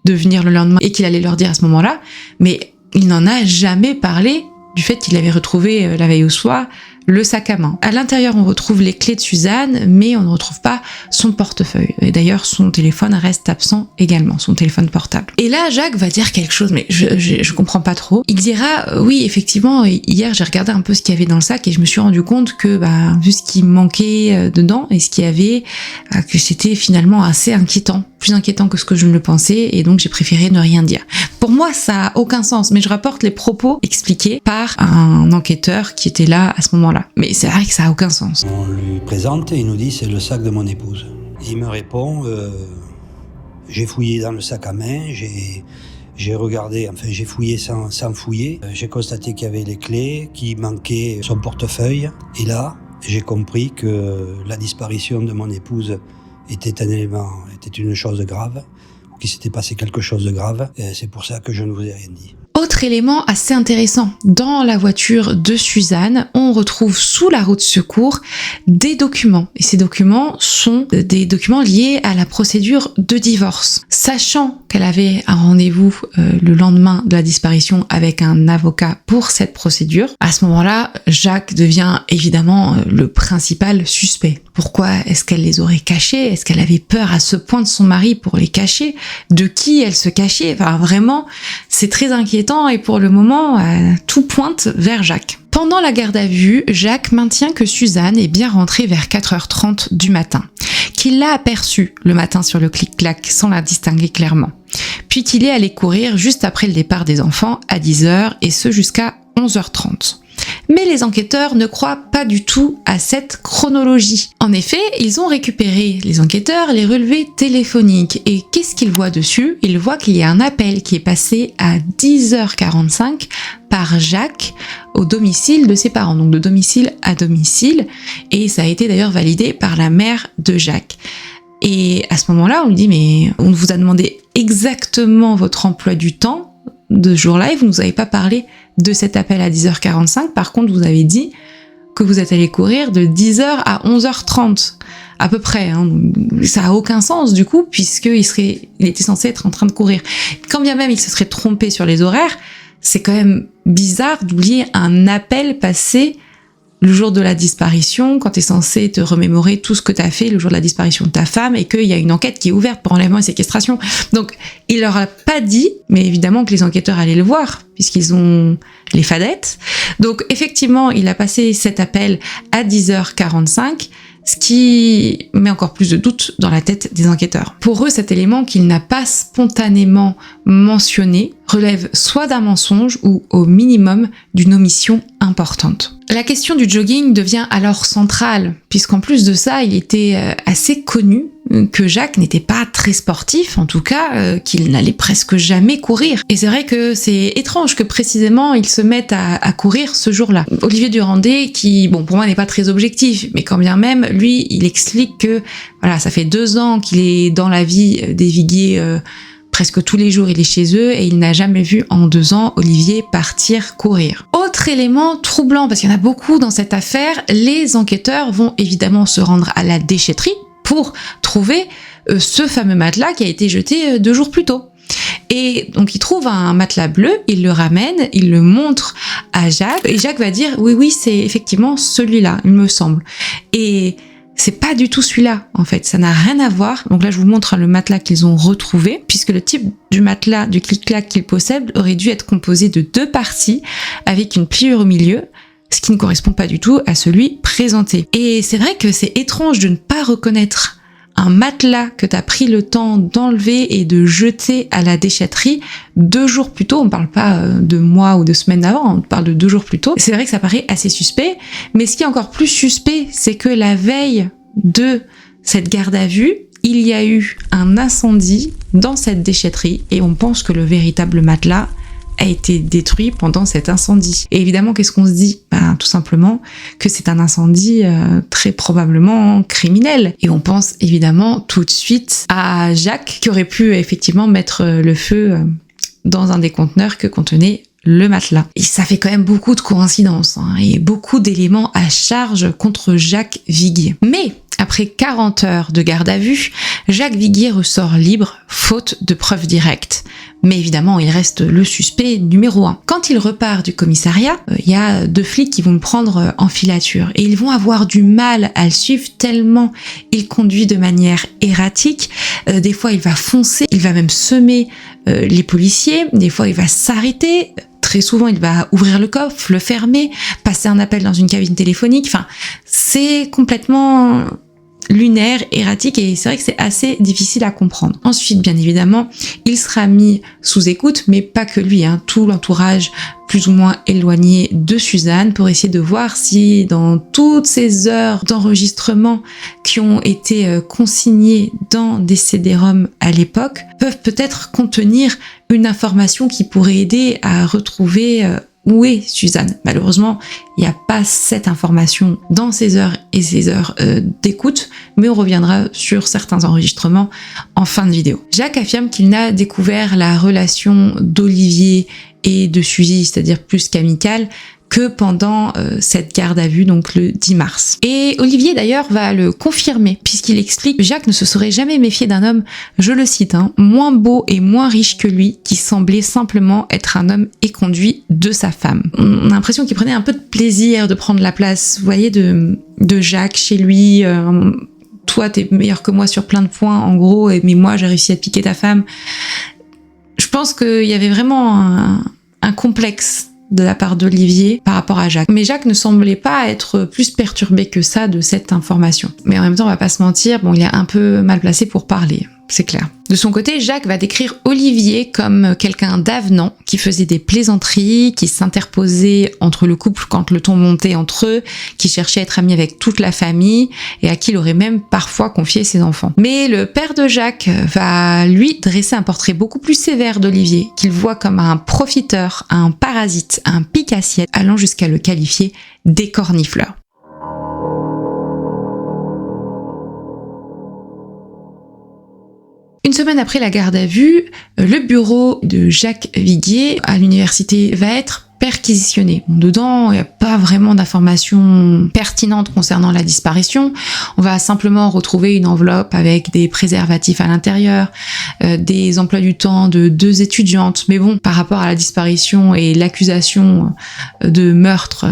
de venir le lendemain et qu'il allait leur dire à ce moment-là. Mais il n'en a jamais parlé du fait qu'il avait retrouvé la veille au soir le sac à main. À l'intérieur, on retrouve les clés de Suzanne, mais on ne retrouve pas son portefeuille. Et d'ailleurs, son téléphone reste absent également, son téléphone portable. Et là, Jacques va dire quelque chose, mais je comprends pas trop. Il dira, oui, effectivement, hier, j'ai regardé un peu ce qu'il y avait dans le sac et je me suis rendu compte que, vu ce qui manquait dedans et ce qu'il y avait, que c'était finalement assez inquiétant. Plus inquiétant que ce que je ne le pensais, et donc j'ai préféré ne rien dire. Pour moi, ça a aucun sens, mais je rapporte les propos expliqués par un enquêteur qui était là à ce moment-là. Mais c'est vrai que ça a aucun sens. On lui présente et il nous dit c'est le sac de mon épouse. Il me répond j'ai fouillé dans le sac à main, j'ai regardé, enfin j'ai fouillé sans fouiller. J'ai constaté qu'il y avait les clés, qu'il manquait son portefeuille. Et là, j'ai compris que la disparition de mon épouse était une chose grave, qu'il s'était passé quelque chose de grave. Et c'est pour ça que je ne vous ai rien dit. Autre élément assez intéressant, dans la voiture de Suzanne, on retrouve sous la roue de secours des documents. Et ces documents sont des documents liés à la procédure de divorce. Sachant qu'elle avait un rendez-vous le lendemain de la disparition avec un avocat pour cette procédure, à ce moment-là, Jacques devient évidemment le principal suspect. Pourquoi est-ce qu'elle les aurait cachés ? Est-ce qu'elle avait peur à ce point de son mari pour les cacher ? De qui elle se cachait ? Enfin, vraiment, c'est très inquiétant et pour le moment, tout pointe vers Jacques. Pendant la garde à vue, Jacques maintient que Suzanne est bien rentrée vers 4h30 du matin, qu'il l'a aperçue le matin sur le clic-clac sans la distinguer clairement, puis qu'il est allé courir juste après le départ des enfants à 10h et ce jusqu'à 11h30. Mais les enquêteurs ne croient pas du tout à cette chronologie. En effet, ils ont récupéré, les enquêteurs, les relevés téléphoniques. Et qu'est-ce qu'ils voient dessus? Ils voient qu'il y a un appel qui est passé à 10h45 par Jacques au domicile de ses parents, donc de domicile à domicile. Et ça a été d'ailleurs validé par la mère de Jacques. Et à ce moment-là, on lui dit, mais on vous a demandé exactement votre emploi du temps de ce jour-là et vous nous avez pas parlé de cet appel à 10h45. Par contre, vous avez dit que vous êtes allé courir de 10h à 11h30, à peu près. Hein. Ça a aucun sens du coup, puisqu'il était censé être en train de courir. Quand bien même il se serait trompé sur les horaires, c'est quand même bizarre d'oublier un appel passé le jour de la disparition, quand t'es censé te remémorer tout ce que t'as fait le jour de la disparition de ta femme et qu'il y a une enquête qui est ouverte pour enlèvement et séquestration. Donc, il leur a pas dit, mais évidemment que les enquêteurs allaient le voir, puisqu'ils ont les fadettes. Donc, effectivement, il a passé cet appel à 10h45, ce qui met encore plus de doutes dans la tête des enquêteurs. Pour eux, cet élément qu'il n'a pas spontanément mentionné relève soit d'un mensonge ou au minimum d'une omission importante. La question du jogging devient alors centrale, puisqu'en plus de ça, il était assez connu que Jacques n'était pas très sportif, en tout cas qu'il n'allait presque jamais courir. Et c'est vrai que c'est étrange que précisément il se mette à courir ce jour-là. Olivier Durandé, qui, bon, pour moi n'est pas très objectif, mais quand bien même, lui, il explique que voilà, ça fait 2 ans qu'il est dans la vie des Viguier, presque tous les jours il est chez eux et il n'a jamais vu en 2 ans Olivier partir courir. Autre élément troublant, parce qu'il y en a beaucoup dans cette affaire, les enquêteurs vont évidemment se rendre à la déchetterie pour trouver ce fameux matelas qui a été jeté 2 jours plus tôt. Et donc ils trouvent un matelas bleu, ils le ramènent, ils le montrent à Jacques, et Jacques va dire oui c'est effectivement celui-là, il me semble. Et c'est pas du tout celui-là, en fait, ça n'a rien à voir. Donc là, je vous montre le matelas qu'ils ont retrouvé, puisque le type du matelas, du clic-clac qu'ils possèdent, aurait dû être composé de 2 parties, avec une pliure au milieu, ce qui ne correspond pas du tout à celui présenté. Et c'est vrai que c'est étrange de ne pas reconnaître un matelas que t'as pris le temps d'enlever et de jeter à la déchetterie 2 jours plus tôt. On parle pas de mois ou de semaines avant, on parle de 2 jours plus tôt. C'est vrai que ça paraît assez suspect, mais ce qui est encore plus suspect, c'est que la veille de cette garde à vue, il y a eu un incendie dans cette déchetterie et on pense que le véritable matelas a été détruit pendant cet incendie. Et évidemment, qu'est-ce qu'on se dit? Tout simplement que c'est un incendie très probablement criminel. Et on pense évidemment tout de suite à Jacques qui aurait pu effectivement mettre le feu dans un des conteneurs que contenait le matelas. Et ça fait quand même beaucoup de coïncidences et beaucoup d'éléments à charge contre Jacques Viguier. Mais après 40 heures de garde à vue, Jacques Viguier ressort libre, faute de preuves directes. Mais évidemment, il reste le suspect numéro 1. Quand il repart du commissariat, il y a 2 flics qui vont le prendre en filature. Et ils vont avoir du mal à le suivre tellement il conduit de manière erratique. Des fois, il va foncer, il va même semer les policiers. Des fois, il va s'arrêter. Très souvent, il va ouvrir le coffre, le fermer, passer un appel dans une cabine téléphonique. Enfin, c'est complètement lunaire, erratique, et c'est vrai que c'est assez difficile à comprendre. Ensuite, bien évidemment, il sera mis sous écoute, mais pas que lui, tout l'entourage plus ou moins éloigné de Suzanne pour essayer de voir si dans toutes ces heures d'enregistrement qui ont été consignées dans des CD-ROM à l'époque peuvent peut-être contenir une information qui pourrait aider à retrouver où est Suzanne. Malheureusement, il n'y a pas cette information dans ces heures et ces heures d'écoute, mais on reviendra sur certains enregistrements en fin de vidéo. Jacques affirme qu'il n'a découvert la relation d'Olivier et de Suzy, c'est-à-dire plus qu'amicale, que pendant cette garde à vue, donc le 10 mars. Et Olivier d'ailleurs va le confirmer, puisqu'il explique que Jacques ne se serait jamais méfié d'un homme, je le cite, moins beau et moins riche que lui, qui semblait simplement être un homme éconduit de sa femme. On a l'impression qu'il prenait un peu de plaisir de prendre la place, vous voyez, de Jacques chez lui. Toi, t'es meilleur que moi sur plein de points, en gros, mais moi, j'ai réussi à te piquer ta femme. Je pense qu'il y avait vraiment un complexe de la part d'Olivier par rapport à Jacques. Mais Jacques ne semblait pas être plus perturbé que ça de cette information. Mais en même temps, on va pas se mentir, bon, il est un peu mal placé pour parler. C'est clair. De son côté, Jacques va décrire Olivier comme quelqu'un d'avenant, qui faisait des plaisanteries, qui s'interposait entre le couple quand le ton montait entre eux, qui cherchait à être ami avec toute la famille et à qui il aurait même parfois confié ses enfants. Mais le père de Jacques va, lui, dresser un portrait beaucoup plus sévère d'Olivier, qu'il voit comme un profiteur, un parasite, un pique-assiette, allant jusqu'à le qualifier d'écornifleur. Une semaine après la garde à vue, le bureau de Jacques Viguier à l'université va être perquisitionné. Dedans, il n'y a pas vraiment d'informations pertinentes concernant la disparition. On va simplement retrouver une enveloppe avec des préservatifs à l'intérieur, des emplois du temps de 2 étudiantes. Mais bon, par rapport à la disparition et l'accusation de meurtre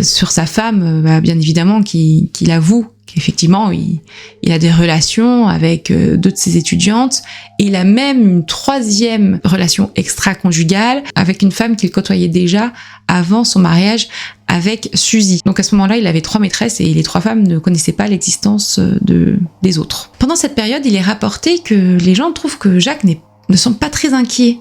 sur sa femme, bien évidemment qu'il avoue qu'effectivement, il a des relations avec 2 de ses étudiantes. Et il a même une 3e relation extra-conjugale avec une femme qu'il côtoyait déjà avant son mariage avec Suzy. Donc à ce moment-là, il avait 3 maîtresses et les 3 femmes ne connaissaient pas l'existence des autres. Pendant cette période, il est rapporté que les gens trouvent que Jacques ne semble pas très inquiet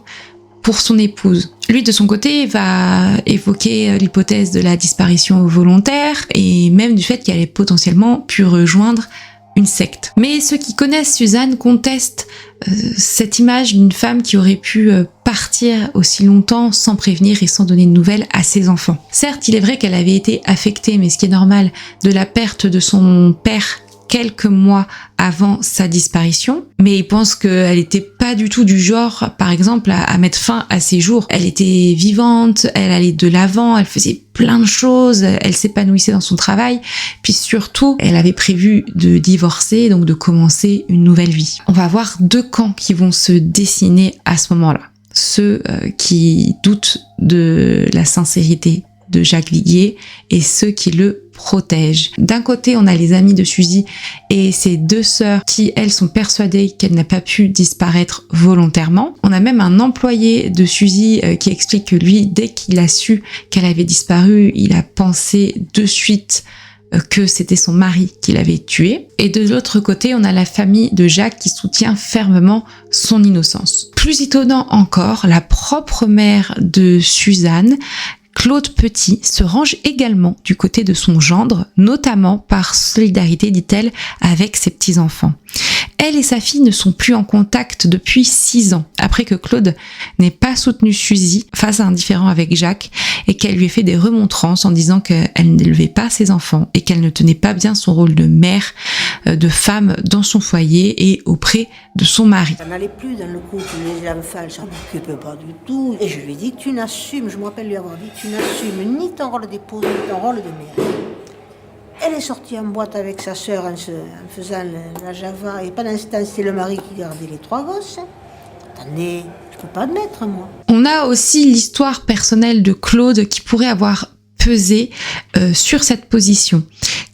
pour son épouse. Lui, de son côté, va évoquer l'hypothèse de la disparition volontaire et même du fait qu'elle ait potentiellement pu rejoindre une secte. Mais ceux qui connaissent Suzanne contestent cette image d'une femme qui aurait pu partir aussi longtemps sans prévenir et sans donner de nouvelles à ses enfants. Certes, il est vrai qu'elle avait été affectée, mais ce qui est normal, de la perte de son père quelques mois avant sa disparition, mais il pense qu'elle était pas du tout du genre, par exemple, à mettre fin à ses jours. Elle était vivante, elle allait de l'avant, elle faisait plein de choses, elle s'épanouissait dans son travail, puis surtout, elle avait prévu de divorcer, donc de commencer une nouvelle vie. On va avoir 2 camps qui vont se dessiner à ce moment-là. Ceux qui doutent de la sincérité de Jacques Viguier et ceux qui le protègent. D'un côté, on a les amis de Suzy et ses 2 sœurs qui, elles, sont persuadées qu'elle n'a pas pu disparaître volontairement. On a même un employé de Suzy qui explique que lui, dès qu'il a su qu'elle avait disparu, il a pensé de suite que c'était son mari qui l'avait tuée. Et de l'autre côté, on a la famille de Jacques qui soutient fermement son innocence. Plus étonnant encore, la propre mère de Suzanne, Claude Petit, se range également du côté de son gendre, notamment par solidarité, dit-elle, avec ses petits-enfants. Elle et sa fille ne sont plus en contact depuis 6 ans, après que Claude n'ait pas soutenu Suzy face à un différend avec Jacques et qu'elle lui ait fait des remontrances en disant qu'elle n'élevait pas ses enfants et qu'elle ne tenait pas bien son rôle de mère, de femme dans son foyer et auprès de son mari. Ça n'allait plus dans le couple, les enfants, ça ne m'occupe pas du tout. Et je lui ai dit, tu n'assumes, je me rappelle lui avoir dit, tu n'assumes ni ton rôle d'épouse, ni ton rôle de mère. Elle est sortie en boîte avec sa sœur en faisant la Java. Et pendant ce temps, c'est le mari qui gardait les 3 gosses. Attendez, je peux pas admettre, moi. On a aussi l'histoire personnelle de Claude qui pourrait avoir pesé sur cette position.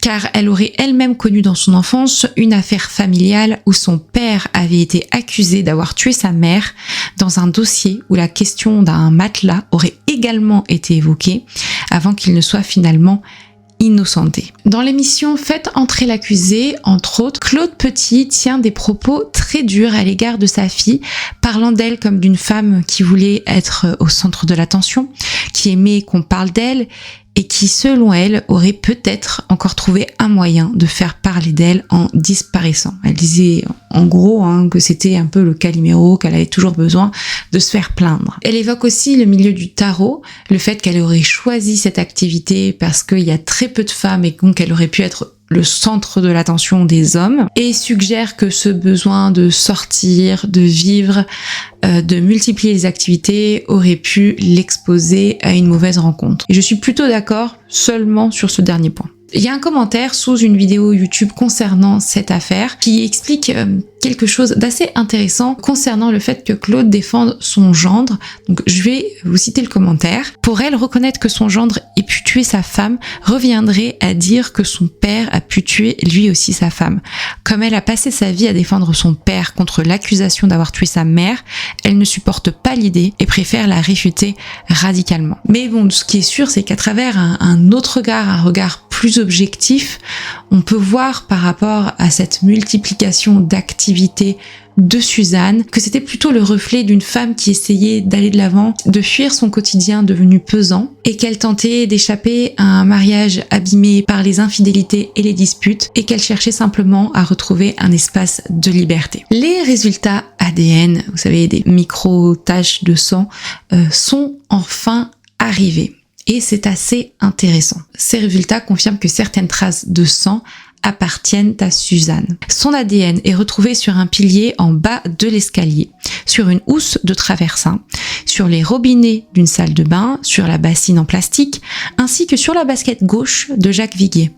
Car elle aurait elle-même connu dans son enfance une affaire familiale où son père avait été accusé d'avoir tué sa mère dans un dossier où la question d'un matelas aurait également été évoquée avant qu'il ne soit finalement innocenté. Dans l'émission Faites entrer l'accusé, entre autres, Claude Petit tient des propos très durs à l'égard de sa fille, parlant d'elle comme d'une femme qui voulait être au centre de l'attention, qui aimait qu'on parle d'elle et qui, selon elle, aurait peut-être encore trouvé un moyen de faire parler d'elle en disparaissant. Elle disait en gros que c'était un peu le Calimero, qu'elle avait toujours besoin de se faire plaindre. Elle évoque aussi le milieu du tarot, le fait qu'elle aurait choisi cette activité parce qu'il y a très peu de femmes et donc elle aurait pu être le centre de l'attention des hommes, et suggère que ce besoin de sortir, de vivre, de multiplier les activités aurait pu l'exposer à une mauvaise rencontre. Et je suis plutôt d'accord seulement sur ce dernier point. Il y a un commentaire sous une vidéo YouTube concernant cette affaire qui explique quelque chose d'assez intéressant concernant le fait que Claude défende son gendre. Donc je vais vous citer le commentaire. Pour elle, reconnaître que son gendre ait pu tuer sa femme reviendrait à dire que son père a pu tuer lui aussi sa femme. Comme elle a passé sa vie à défendre son père contre l'accusation d'avoir tué sa mère, elle ne supporte pas l'idée et préfère la réfuter radicalement. Mais bon, ce qui est sûr, c'est qu'à travers un autre regard, un regard plus objectif, on peut voir par rapport à cette multiplication d'activités de Suzanne que c'était plutôt le reflet d'une femme qui essayait d'aller de l'avant, de fuir son quotidien devenu pesant et qu'elle tentait d'échapper à un mariage abîmé par les infidélités et les disputes et qu'elle cherchait simplement à retrouver un espace de liberté. Les résultats ADN, vous savez, des micro-taches de sang, sont enfin arrivés. Et c'est assez intéressant. Ces résultats confirment que certaines traces de sang appartiennent à Suzanne. Son ADN est retrouvé sur un pilier en bas de l'escalier, sur une housse de traversin, sur les robinets d'une salle de bain, sur la bassine en plastique, ainsi que sur la basket gauche de Jacques Viguier.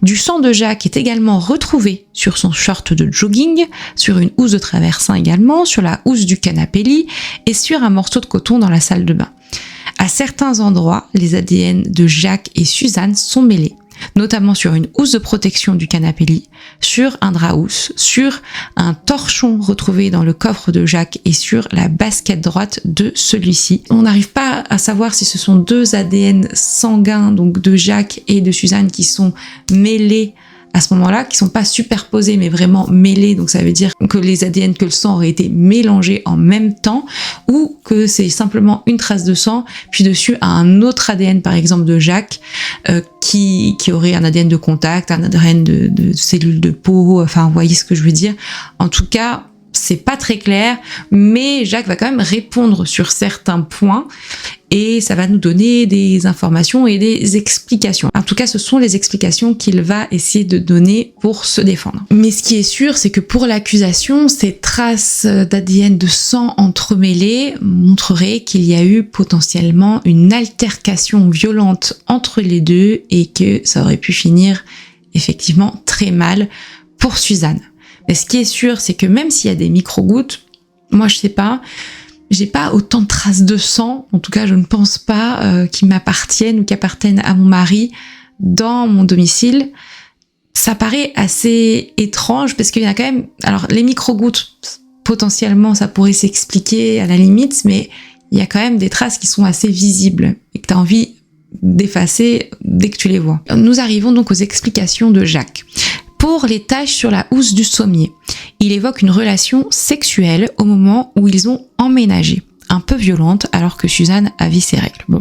Du sang de Jacques est également retrouvé sur son short de jogging, sur une housse de traversin également, sur la housse du canapé lit et sur un morceau de coton dans la salle de bain. À certains endroits, les ADN de Jacques et Suzanne sont mêlés, notamment sur une housse de protection du canapé lit, sur un drap-housse, sur un torchon retrouvé dans le coffre de Jacques et sur la basket droite de celui-ci. On n'arrive pas à savoir si ce sont deux ADN sanguins, donc de Jacques et de Suzanne, qui sont mêlés à ce moment-là, qui sont pas superposés mais vraiment mêlés, donc ça veut dire que les ADN, que le sang aurait été mélangé en même temps, ou que c'est simplement une trace de sang, puis dessus un autre ADN par exemple de Jacques, qui aurait un ADN de contact, un ADN de cellules de peau, enfin vous voyez ce que je veux dire. En tout cas, c'est pas très clair, mais Jacques va quand même répondre sur certains points et ça va nous donner des informations et des explications. En tout cas, ce sont les explications qu'il va essayer de donner pour se défendre. Mais ce qui est sûr, c'est que pour l'accusation, ces traces d'ADN de sang entremêlées montreraient qu'il y a eu potentiellement une altercation violente entre les deux et que ça aurait pu finir effectivement très mal pour Suzanne. Mais ce qui est sûr, c'est que même s'il y a des micro-gouttes, moi je sais pas, j'ai pas autant de traces de sang, en tout cas je ne pense pas qui m'appartiennent ou qui appartiennent à mon mari dans mon domicile. Ça paraît assez étrange parce qu'il y en a quand même... Alors les micro-gouttes, potentiellement ça pourrait s'expliquer à la limite, mais il y a quand même des traces qui sont assez visibles et que tu as envie d'effacer dès que tu les vois. Nous arrivons donc aux explications de Jacques. Pour les taches sur la housse du sommier, il évoque une relation sexuelle au moment où ils ont emménagé, un peu violente alors que Suzanne avait ses règles. Bon.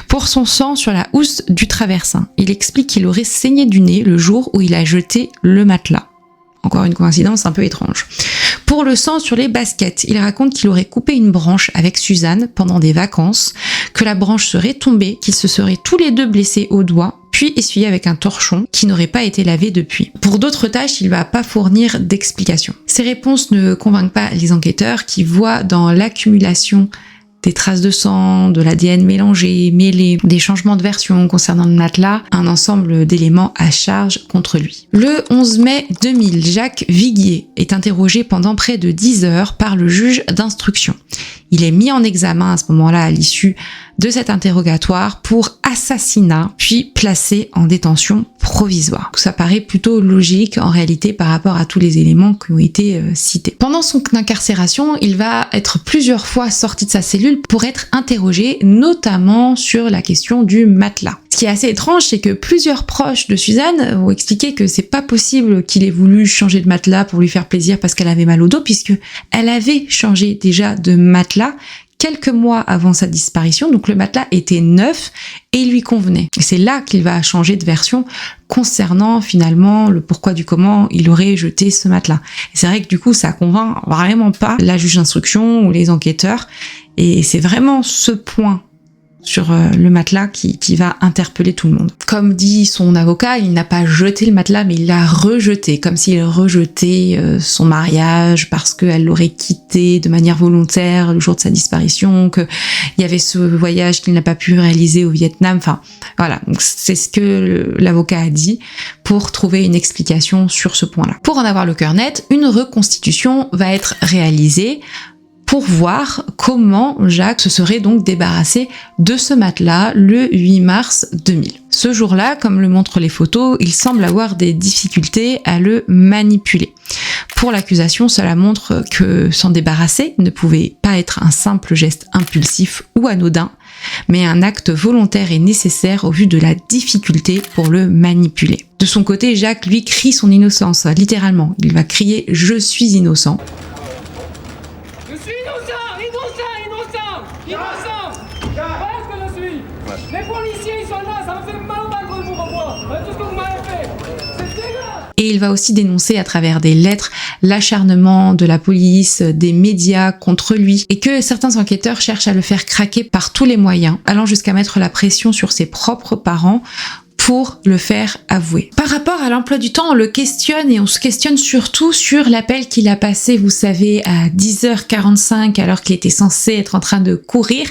Pour son sang sur la housse du traversin, il explique qu'il aurait saigné du nez le jour où il a jeté le matelas. Encore une coïncidence un peu étrange. Pour le sang sur les baskets, il raconte qu'il aurait coupé une branche avec Suzanne pendant des vacances, que la branche serait tombée, qu'ils se seraient tous les deux blessés au doigt, puis essuyé avec un torchon qui n'aurait pas été lavé depuis. Pour d'autres tâches, il va pas fournir d'explications. Ces réponses ne convainquent pas les enquêteurs qui voient dans l'accumulation des traces de sang, de l'ADN mélangé, mêlé, des changements de version concernant le matelas, un ensemble d'éléments à charge contre lui. Le 11 mai 2000, Jacques Viguier est interrogé pendant près de 10 heures par le juge d'instruction. Il est mis en examen à ce moment-là à l'issue de cet interrogatoire pour assassinat, puis placé en détention provisoire. Ça paraît plutôt logique en réalité par rapport à tous les éléments qui ont été cités. Pendant son incarcération, il va être plusieurs fois sorti de sa cellule pour être interrogé, notamment sur la question du matelas. Ce qui est assez étrange, c'est que plusieurs proches de Suzanne ont expliqué que c'est pas possible qu'il ait voulu changer de matelas pour lui faire plaisir parce qu'elle avait mal au dos, puisque elle avait changé déjà de matelas quelques mois avant sa disparition, donc le matelas était neuf et il lui convenait. Et c'est là qu'il va changer de version concernant finalement le pourquoi du comment il aurait jeté ce matelas. Et c'est vrai que du coup ça convainc vraiment pas la juge d'instruction ou les enquêteurs, et c'est vraiment ce point sur le matelas qui va interpeller tout le monde. Comme dit son avocat, il n'a pas jeté le matelas, mais il l'a rejeté, comme s'il rejetait son mariage parce qu'elle l'aurait quitté de manière volontaire le jour de sa disparition, qu'il y avait ce voyage qu'il n'a pas pu réaliser au Vietnam. Enfin, voilà. Donc, c'est ce que l'avocat a dit pour trouver une explication sur ce point-là. Pour en avoir le cœur net, une reconstitution va être réalisée pour voir comment Jacques se serait donc débarrassé de ce matelas le 8 mars 2000. Ce jour-là, comme le montrent les photos, il semble avoir des difficultés à le manipuler. Pour l'accusation, cela montre que s'en débarrasser ne pouvait pas être un simple geste impulsif ou anodin, mais un acte volontaire et nécessaire au vu de la difficulté pour le manipuler. De son côté, Jacques, lui, crie son innocence, littéralement. Il va crier « Je suis innocent ». Et il va aussi dénoncer à travers des lettres l'acharnement de la police, des médias contre lui, et que certains enquêteurs cherchent à le faire craquer par tous les moyens, allant jusqu'à mettre la pression sur ses propres parents pour le faire avouer. Par rapport à l'emploi du temps, on le questionne et on se questionne surtout sur l'appel qu'il a passé, vous savez, à 10h45 alors qu'il était censé être en train de courir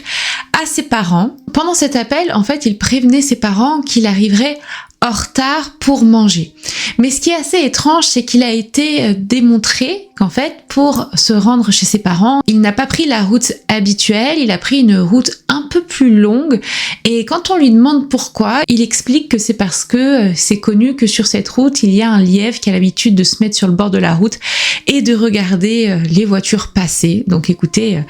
à ses parents. Pendant cet appel, en fait, il prévenait ses parents qu'il arriverait en retard pour manger. Mais ce qui est assez étrange, c'est qu'il a été démontré qu'en fait, pour se rendre chez ses parents, il n'a pas pris la route habituelle, il a pris une route un peu plus longue. Et quand on lui demande pourquoi, il explique que c'est parce que c'est connu que sur cette route, il y a un lièvre qui a l'habitude de se mettre sur le bord de la route et de regarder les voitures passer. Donc écoutez,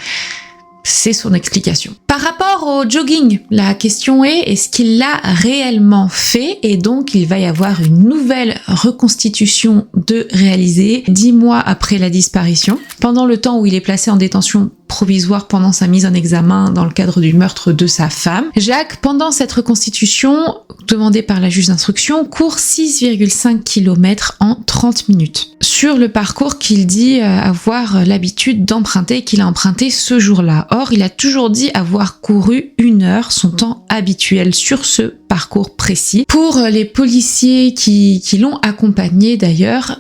c'est son explication. Par rapport au jogging, la question est-ce qu'il l'a réellement fait? Et donc il va y avoir une nouvelle reconstitution de réaliser 10 mois après la disparition, pendant le temps où il est placé en détention provisoire pendant sa mise en examen dans le cadre du meurtre de sa femme. Jacques, pendant cette reconstitution demandée par la juge d'instruction, court 6,5 km en 30 minutes. Sur le parcours qu'il dit avoir l'habitude d'emprunter, qu'il a emprunté ce jour-là. Or, il a toujours dit avoir couru 1 heure, son temps habituel sur ce parcours précis. Pour les policiers qui l'ont accompagné d'ailleurs,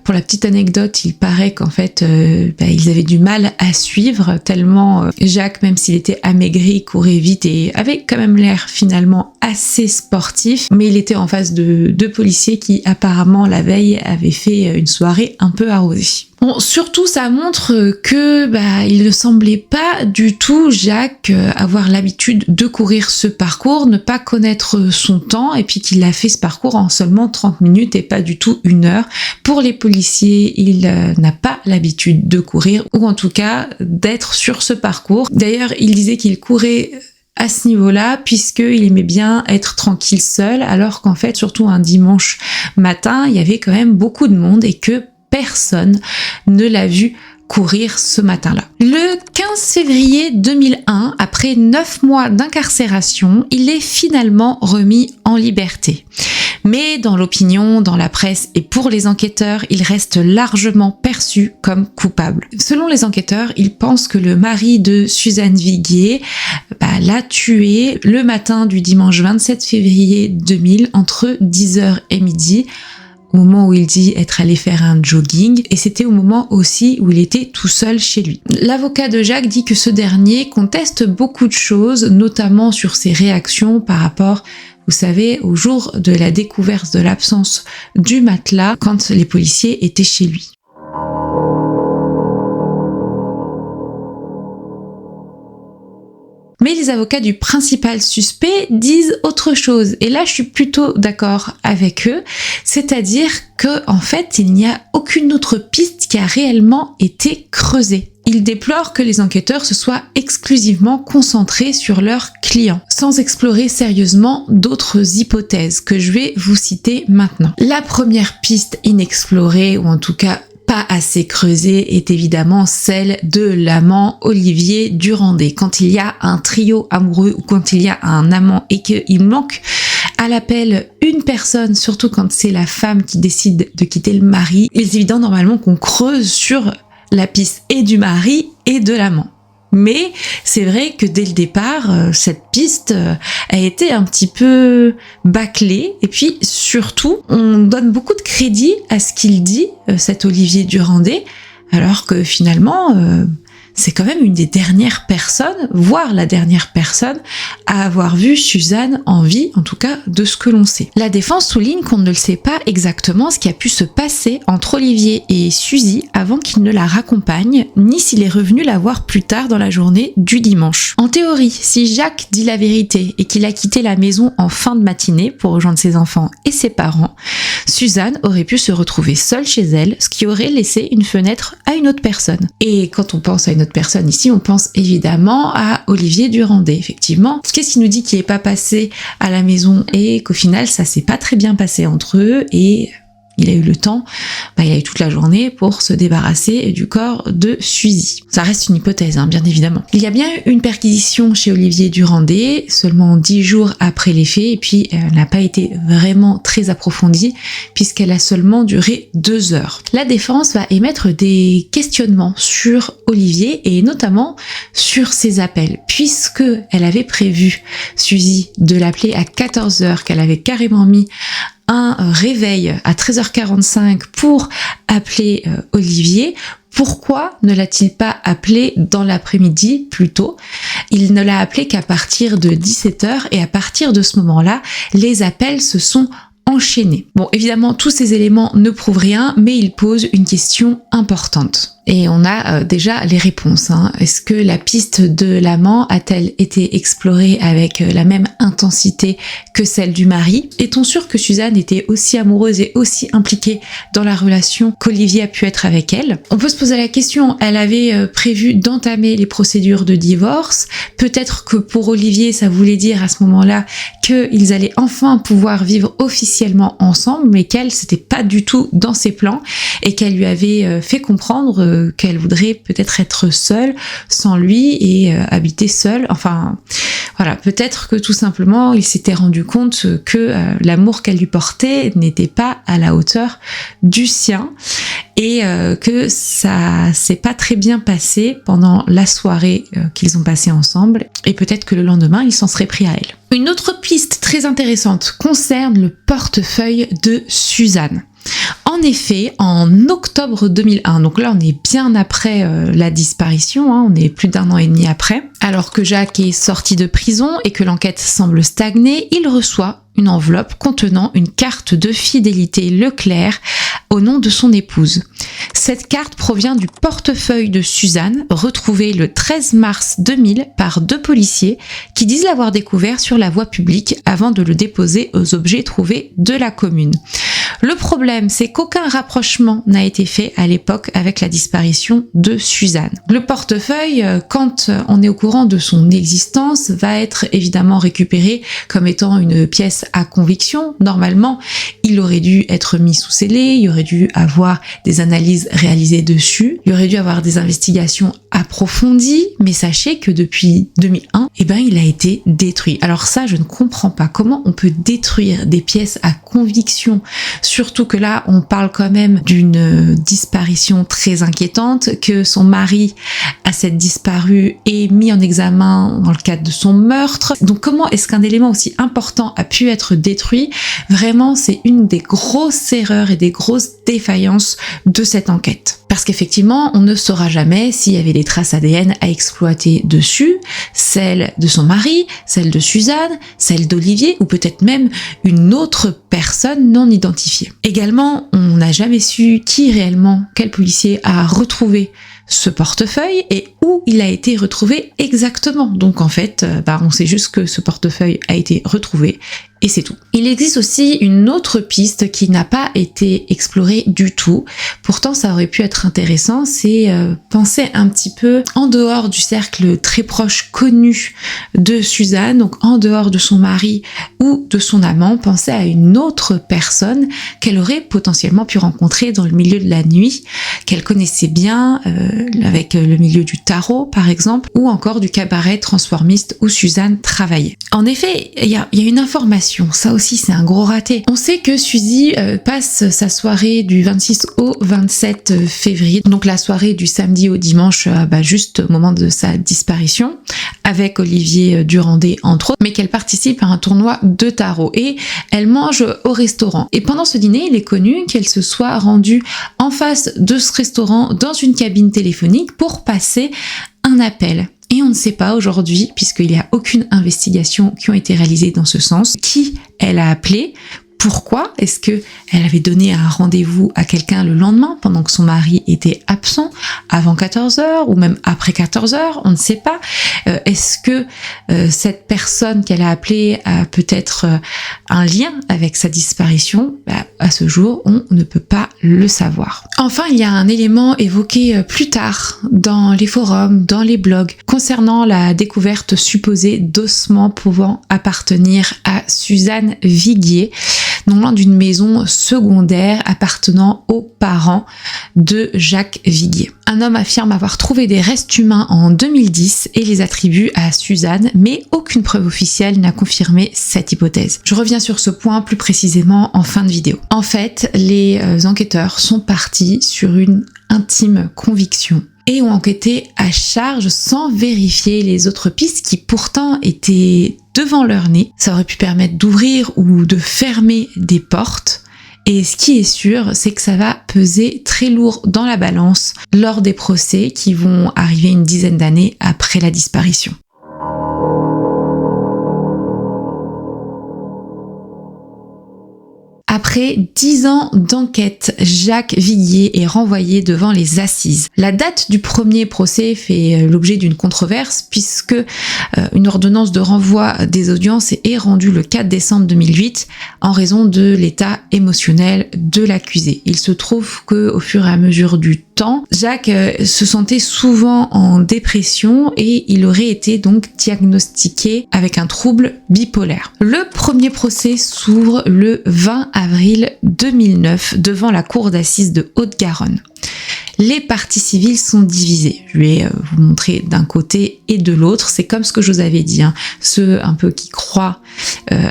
pour la petite anecdote, il paraît qu'en fait, ils avaient du mal à suivre tellement Jacques, même s'il était amaigri, courait vite et avait quand même l'air finalement assez sportif, mais il était en face de 2 policiers qui apparemment la veille avaient fait une soirée un peu arrosée. Bon, surtout ça montre que il ne semblait pas du tout, Jacques, avoir l'habitude de courir ce parcours, ne pas connaître son temps, et puis qu'il a fait ce parcours en seulement 30 minutes et pas du tout 1 heure. Pour les policiers, il n'a pas l'habitude de courir, ou en tout cas d'être sur ce parcours. D'ailleurs, il disait qu'il courait à ce niveau-là, puisqu'il aimait bien être tranquille seul, alors qu'en fait, surtout un dimanche matin, il y avait quand même beaucoup de monde et que personne ne l'a vu courir ce matin-là. Le 15 février 2001, après 9 mois d'incarcération, il est finalement remis en liberté. Mais dans l'opinion, dans la presse et pour les enquêteurs, il reste largement perçu comme coupable. Selon les enquêteurs, ils pensent que le mari de Suzanne Viguier l'a tué le matin du dimanche 27 février 2000 entre 10h et midi, au moment où il dit être allé faire un jogging, et c'était au moment aussi où il était tout seul chez lui. L'avocat de Jacques dit que ce dernier conteste beaucoup de choses, notamment sur ses réactions par rapport, vous savez, au jour de la découverte de l'absence du matelas quand les policiers étaient chez lui. Mais les avocats du principal suspect disent autre chose. Et là, je suis plutôt d'accord avec eux. C'est-à-dire que, en fait, il n'y a aucune autre piste qui a réellement été creusée. Ils déplorent que les enquêteurs se soient exclusivement concentrés sur leurs clients, sans explorer sérieusement d'autres hypothèses que je vais vous citer maintenant. La première piste inexplorée, ou en tout cas pas assez creusée, est évidemment celle de l'amant Olivier Durandé. Quand il y a un trio amoureux ou quand il y a un amant et qu'il manque à l'appel une personne, surtout quand c'est la femme qui décide de quitter le mari, il est évident normalement qu'on creuse sur la piste et du mari et de l'amant. Mais c'est vrai que dès le départ, cette piste a été un petit peu bâclée. Et puis surtout, on donne beaucoup de crédit à ce qu'il dit, cet Olivier Durandé, alors que finalement, c'est quand même une des dernières personnes, voire la dernière personne, à avoir vu Suzanne en vie, en tout cas de ce que l'on sait. La défense souligne qu'on ne le sait pas exactement ce qui a pu se passer entre Olivier et Suzy avant qu'il ne la raccompagne, ni s'il est revenu la voir plus tard dans la journée du dimanche. En théorie, si Jacques dit la vérité et qu'il a quitté la maison en fin de matinée pour rejoindre ses enfants et ses parents, Suzanne aurait pu se retrouver seule chez elle, ce qui aurait laissé une fenêtre à une autre personne. Et quand on pense à une autre personne ici, on pense évidemment à Olivier Durandé, effectivement. Qu'est-ce qui nous dit qu'il n'est pas passé à la maison et qu'au final ça s'est pas très bien passé entre eux et il a eu le temps, il a eu toute la journée pour se débarrasser du corps de Suzy. Ça reste une hypothèse, bien évidemment. Il y a bien eu une perquisition chez Olivier Durandé, seulement 10 jours après les faits, et puis elle n'a pas été vraiment très approfondie, puisqu'elle a seulement duré 2 heures. La défense va émettre des questionnements sur Olivier, et notamment sur ses appels, puisque elle avait prévu, Suzy, de l'appeler à 14 heures, qu'elle avait carrément mis un réveil à 13h45 pour appeler Olivier. Pourquoi ne l'a-t-il pas appelé dans l'après-midi plus tôt ? Il ne l'a appelé qu'à partir de 17h et à partir de ce moment-là, les appels se sont enchaînés. Bon, évidemment, tous ces éléments ne prouvent rien, mais ils posent une question importante. Et on a déjà les réponses. Est-ce que la piste de l'amant a-t-elle été explorée avec la même intensité que celle du mari ? Est-on sûr que Suzanne était aussi amoureuse et aussi impliquée dans la relation qu'Olivier a pu être avec elle ? On peut se poser la question, elle avait prévu d'entamer les procédures de divorce. Peut-être que pour Olivier, ça voulait dire à ce moment-là qu'ils allaient enfin pouvoir vivre officiellement ensemble, mais qu'elle, c'était pas du tout dans ses plans et qu'elle lui avait fait comprendre qu'elle voudrait peut-être être seule sans lui et habiter seule. Enfin, voilà, peut-être que tout simplement, il s'était rendu compte que l'amour qu'elle lui portait n'était pas à la hauteur du sien et que ça s'est pas très bien passé pendant la soirée qu'ils ont passée ensemble et peut-être que le lendemain, il s'en serait pris à elle. Une autre piste très intéressante concerne le portefeuille de Suzanne. En effet, en octobre 2001, donc là on est bien après la disparition, on est plus d'1 an et demi après, alors que Jacques est sorti de prison et que l'enquête semble stagner, il reçoit une enveloppe contenant une carte de fidélité Leclerc au nom de son épouse. Cette carte provient du portefeuille de Suzanne, retrouvé le 13 mars 2000 par 2 policiers qui disent l'avoir découvert sur la voie publique avant de le déposer aux objets trouvés de la commune. Le problème, c'est qu'aucun rapprochement n'a été fait à l'époque avec la disparition de Suzanne. Le portefeuille, quand on est au courant de son existence, va être évidemment récupéré comme étant une pièce à conviction. Normalement, il aurait dû être mis sous scellé, il y aurait dû avoir des analyses réalisées dessus, il y aurait dû avoir des investigations approfondies, mais sachez que depuis 2001, il a été détruit. Alors ça, je ne comprends pas comment on peut détruire des pièces à conviction, surtout que là, on parle quand même d'une disparition très inquiétante, que son mari a cette disparue est mis en examen dans le cadre de son meurtre. Donc comment est-ce qu'un élément aussi important a pu être détruit ? Vraiment, c'est une des grosses erreurs et des grosses défaillances de cette enquête. Parce qu'effectivement, on ne saura jamais s'il y avait des traces ADN à exploiter dessus, celles de son mari, celles de Suzanne, celles d'Olivier, ou peut-être même une autre personne non identifiée. Également, on n'a jamais su quel policier a retrouvé ce portefeuille et où il a été retrouvé exactement. Donc en fait, on sait juste que ce portefeuille a été retrouvé et c'est tout. Il existe aussi une autre piste qui n'a pas été explorée du tout. Pourtant, ça aurait pu être intéressant, c'est penser un petit peu en dehors du cercle très proche connu de Suzanne, donc en dehors de son mari ou de son amant, penser à une autre personne qu'elle aurait potentiellement pu rencontrer dans le milieu de la nuit, qu'elle connaissait bien, avec le milieu du tarot par exemple, ou encore du cabaret transformiste où Suzanne travaillait. En effet, il y a une information l'investigation. Ça aussi, c'est un gros raté. On sait que Suzy passe sa soirée du 26 au 27 février, donc la soirée du samedi au dimanche, juste au moment de sa disparition, avec Olivier Durandé entre autres, mais qu'elle participe à un tournoi de tarot et elle mange au restaurant. Et pendant ce dîner, il est connu qu'elle se soit rendue en face de ce restaurant dans une cabine téléphonique pour passer un appel. Et on ne sait pas aujourd'hui, puisqu'il n'y a aucune investigation qui ont été réalisées dans ce sens, qui elle a appelé. Pourquoi? Est-ce que elle avait donné un rendez-vous à quelqu'un le lendemain pendant que son mari était absent, avant 14h ou même après 14h? On ne sait pas. Est-ce que cette personne qu'elle a appelée a peut-être un lien avec sa disparition? À ce jour, on ne peut pas le savoir. Enfin, il y a un élément évoqué plus tard dans les forums, dans les blogs, concernant la découverte supposée d'ossements pouvant appartenir à Suzanne Viguier, non loin d'une maison secondaire appartenant aux parents de Jacques Viguier. Un homme affirme avoir trouvé des restes humains en 2010 et les attribue à Suzanne, mais aucune preuve officielle n'a confirmé cette hypothèse. Je reviens sur ce point plus précisément en fin de vidéo. En fait, les enquêteurs sont partis sur une intime conviction et ont enquêté à charge sans vérifier les autres pistes qui pourtant étaient devant leur nez. Ça aurait pu permettre d'ouvrir ou de fermer des portes. Et ce qui est sûr, c'est que ça va peser très lourd dans la balance lors des procès qui vont arriver une dizaine d'années après la disparition. Après 10 ans d'enquête, Jacques Viguier est renvoyé devant les assises. La date du premier procès fait l'objet d'une controverse puisque une ordonnance de renvoi des audiences est rendue le 4 décembre 2008 en raison de l'état émotionnel de l'accusé. Il se trouve qu'au fur et à mesure du temps, Jacques se sentait souvent en dépression et il aurait été donc diagnostiqué avec un trouble bipolaire. Le premier procès s'ouvre le 20 avril 2009 devant la cour d'assises de Haute-Garonne. Les parties civiles sont divisées. Je vais vous montrer d'un côté et de l'autre. C'est comme ce que je vous avais dit, ceux un peu qui croient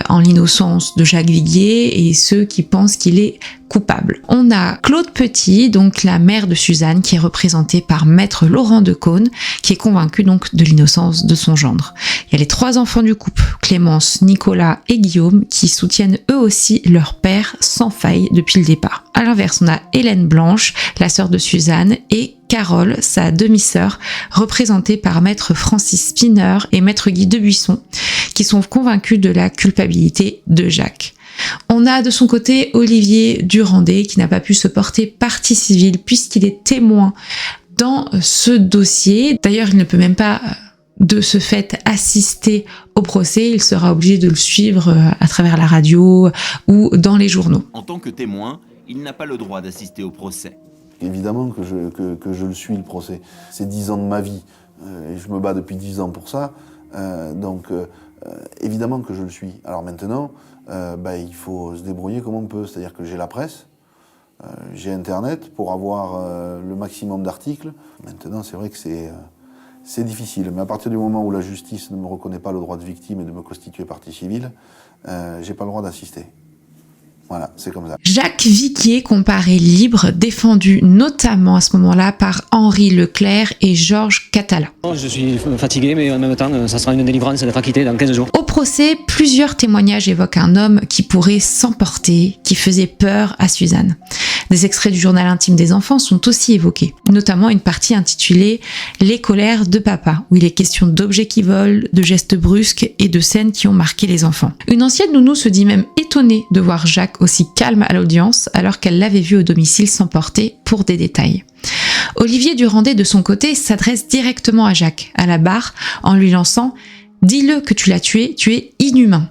en l'innocence de Jacques Viguier et ceux qui pensent qu'il est coupable. On a Claude Petit, donc la mère de Suzanne, qui est représentée par maître Laurent Decaune, qui est convaincu donc de l'innocence de son gendre. Il y a les 3 enfants du couple, Clémence, Nicolas et Guillaume, qui soutiennent eux aussi leur père sans faille depuis le départ. À l'inverse, on a Hélène Blanche, la sœur de Suzanne, et Carole, sa demi-sœur, représentée par maître Francis Spinner et maître Guy Debuisson, qui sont convaincus de la culpabilité de Jacques. On a de son côté Olivier Durandé qui n'a pas pu se porter partie civile puisqu'il est témoin dans ce dossier. D'ailleurs, il ne peut même pas de ce fait assister au procès, il sera obligé de le suivre à travers la radio ou dans les journaux. En tant que témoin, il n'a pas le droit d'assister au procès. Évidemment que je le suis, le procès. C'est 10 ans de ma vie et je me bats depuis 10 ans pour ça. Évidemment que je le suis. Alors maintenant, il faut se débrouiller comme on peut. C'est-à-dire que j'ai la presse, j'ai Internet pour avoir le maximum d'articles. Maintenant, c'est vrai que c'est difficile. Mais à partir du moment où la justice ne me reconnaît pas le droit de victime et de me constituer partie civile, j'ai pas le droit d'assister. Voilà, c'est comme ça. Jacques Viguier comparé libre, défendu notamment à ce moment-là par Henri Leclerc et Georges Catala. Je suis fatigué, mais en même temps, ça sera une délivrance d'être acquitté dans 15 jours. Au procès, plusieurs témoignages évoquent un homme qui pourrait s'emporter, qui faisait peur à Suzanne. Des extraits du journal intime des enfants sont aussi évoqués, notamment une partie intitulée « Les colères de papa », où il est question d'objets qui volent, de gestes brusques et de scènes qui ont marqué les enfants. Une ancienne nounou se dit même étonnée de voir Jacques aussi calme à l'audience alors qu'elle l'avait vu au domicile s'emporter pour des détails. Olivier Durandé, de son côté, s'adresse directement à Jacques, à la barre, en lui lançant « Dis-le que tu l'as tué, tu es inhumain ».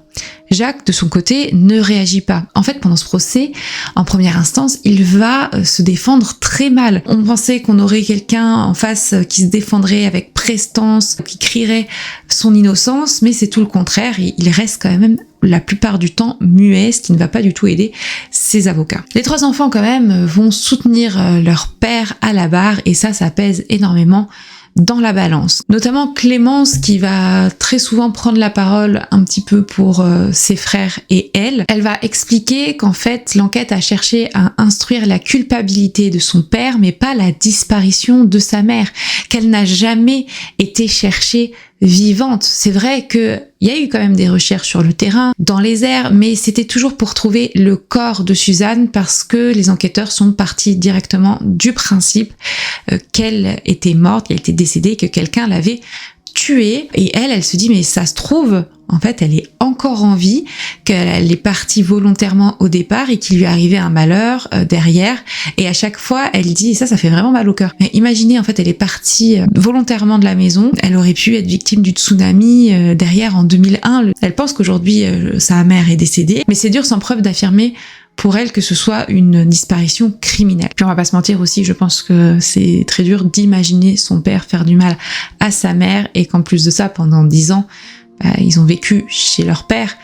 Jacques, de son côté, ne réagit pas. En fait, pendant ce procès, en première instance, il va se défendre très mal. On pensait qu'on aurait quelqu'un en face qui se défendrait avec prestance, qui crierait son innocence, mais c'est tout le contraire. Il reste quand même la plupart du temps muet, ce qui ne va pas du tout aider ses avocats. Les 3 enfants, quand même, vont soutenir leur père à la barre, et ça pèse énormément dans la balance. Notamment Clémence qui va très souvent prendre la parole un petit peu pour ses frères et elle. Elle va expliquer qu'en fait l'enquête a cherché à instruire la culpabilité de son père mais pas la disparition de sa mère, qu'elle n'a jamais été cherchée vivante. C'est vrai qu'il y a eu quand même des recherches sur le terrain, dans les airs, mais c'était toujours pour trouver le corps de Suzanne parce que les enquêteurs sont partis directement du principe qu'elle était morte, qu'elle était décédée, que quelqu'un l'avait tuée. Et elle se dit mais ça se trouve, en fait elle est encore en vie, qu'elle est partie volontairement au départ et qu'il lui est arrivé un malheur derrière. Et à chaque fois elle dit, et ça fait vraiment mal au cœur. Mais imaginez, en fait elle est partie volontairement de la maison, elle aurait pu être victime du tsunami derrière en 2001. Elle pense qu'aujourd'hui sa mère est décédée, mais c'est dur sans preuve d'affirmer pour elle que ce soit une disparition criminelle. Puis on va pas se mentir aussi, je pense que c'est très dur d'imaginer son père faire du mal à sa mère et qu'en plus de ça, pendant 10 ans, ils ont vécu chez leur père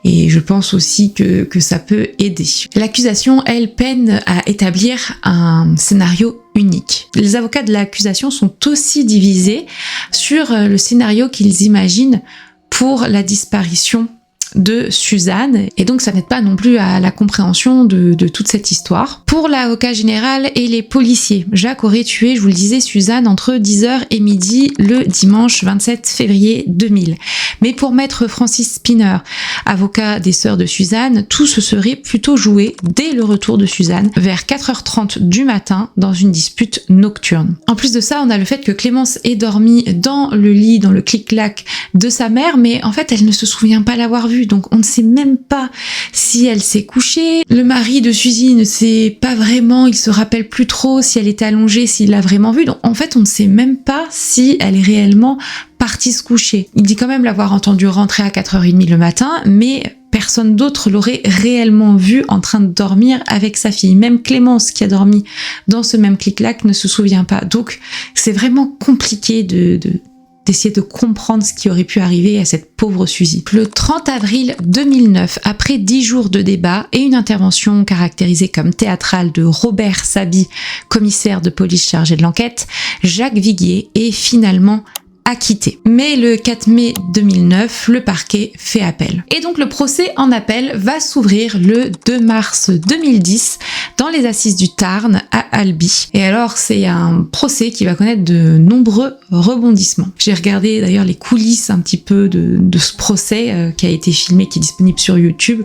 et je pense aussi que ça peut aider. L'accusation, elle, peine à établir un scénario unique. Les avocats de l'accusation sont aussi divisés sur le scénario qu'ils imaginent pour la disparition de Suzanne, et donc ça n'aide pas non plus à la compréhension de toute cette histoire. Pour l'avocat général et les policiers, Jacques aurait tué, je vous le disais, Suzanne entre 10h et midi le dimanche 27 février 2000. Mais pour maître Francis Spinner, avocat des sœurs de Suzanne, tout se serait plutôt joué dès le retour de Suzanne, vers 4h30 du matin, dans une dispute nocturne. En plus de ça, on a le fait que Clémence ait dormi dans le lit, dans le clic-clac de sa mère, mais en fait elle ne se souvient pas l'avoir vue. Donc on ne sait même pas si elle s'est couchée. Le mari de Suzy ne sait pas vraiment, il se rappelle plus trop si elle était allongée, s'il l'a vraiment vue. Donc en fait on ne sait même pas si elle est réellement partie se coucher. Il dit quand même l'avoir entendue rentrer à 4h30 le matin, mais personne d'autre l'aurait réellement vue en train de dormir avec sa fille. Même Clémence qui a dormi dans ce même clic-clac ne se souvient pas. Donc c'est vraiment compliqué d'essayer de comprendre ce qui aurait pu arriver à cette pauvre Suzy. Le 30 avril 2009, après 10 jours de débat et une intervention caractérisée comme théâtrale de Robert Saby, commissaire de police chargé de l'enquête, Jacques Viguier est finalement acquitté. Mais le 4 mai 2009, le parquet fait appel. Et donc le procès en appel va s'ouvrir le 2 mars 2010 dans les assises du Tarn à Albi. Et alors c'est un procès qui va connaître de nombreux rebondissements. J'ai regardé d'ailleurs les coulisses un petit peu de ce procès qui a été filmé, qui est disponible sur YouTube,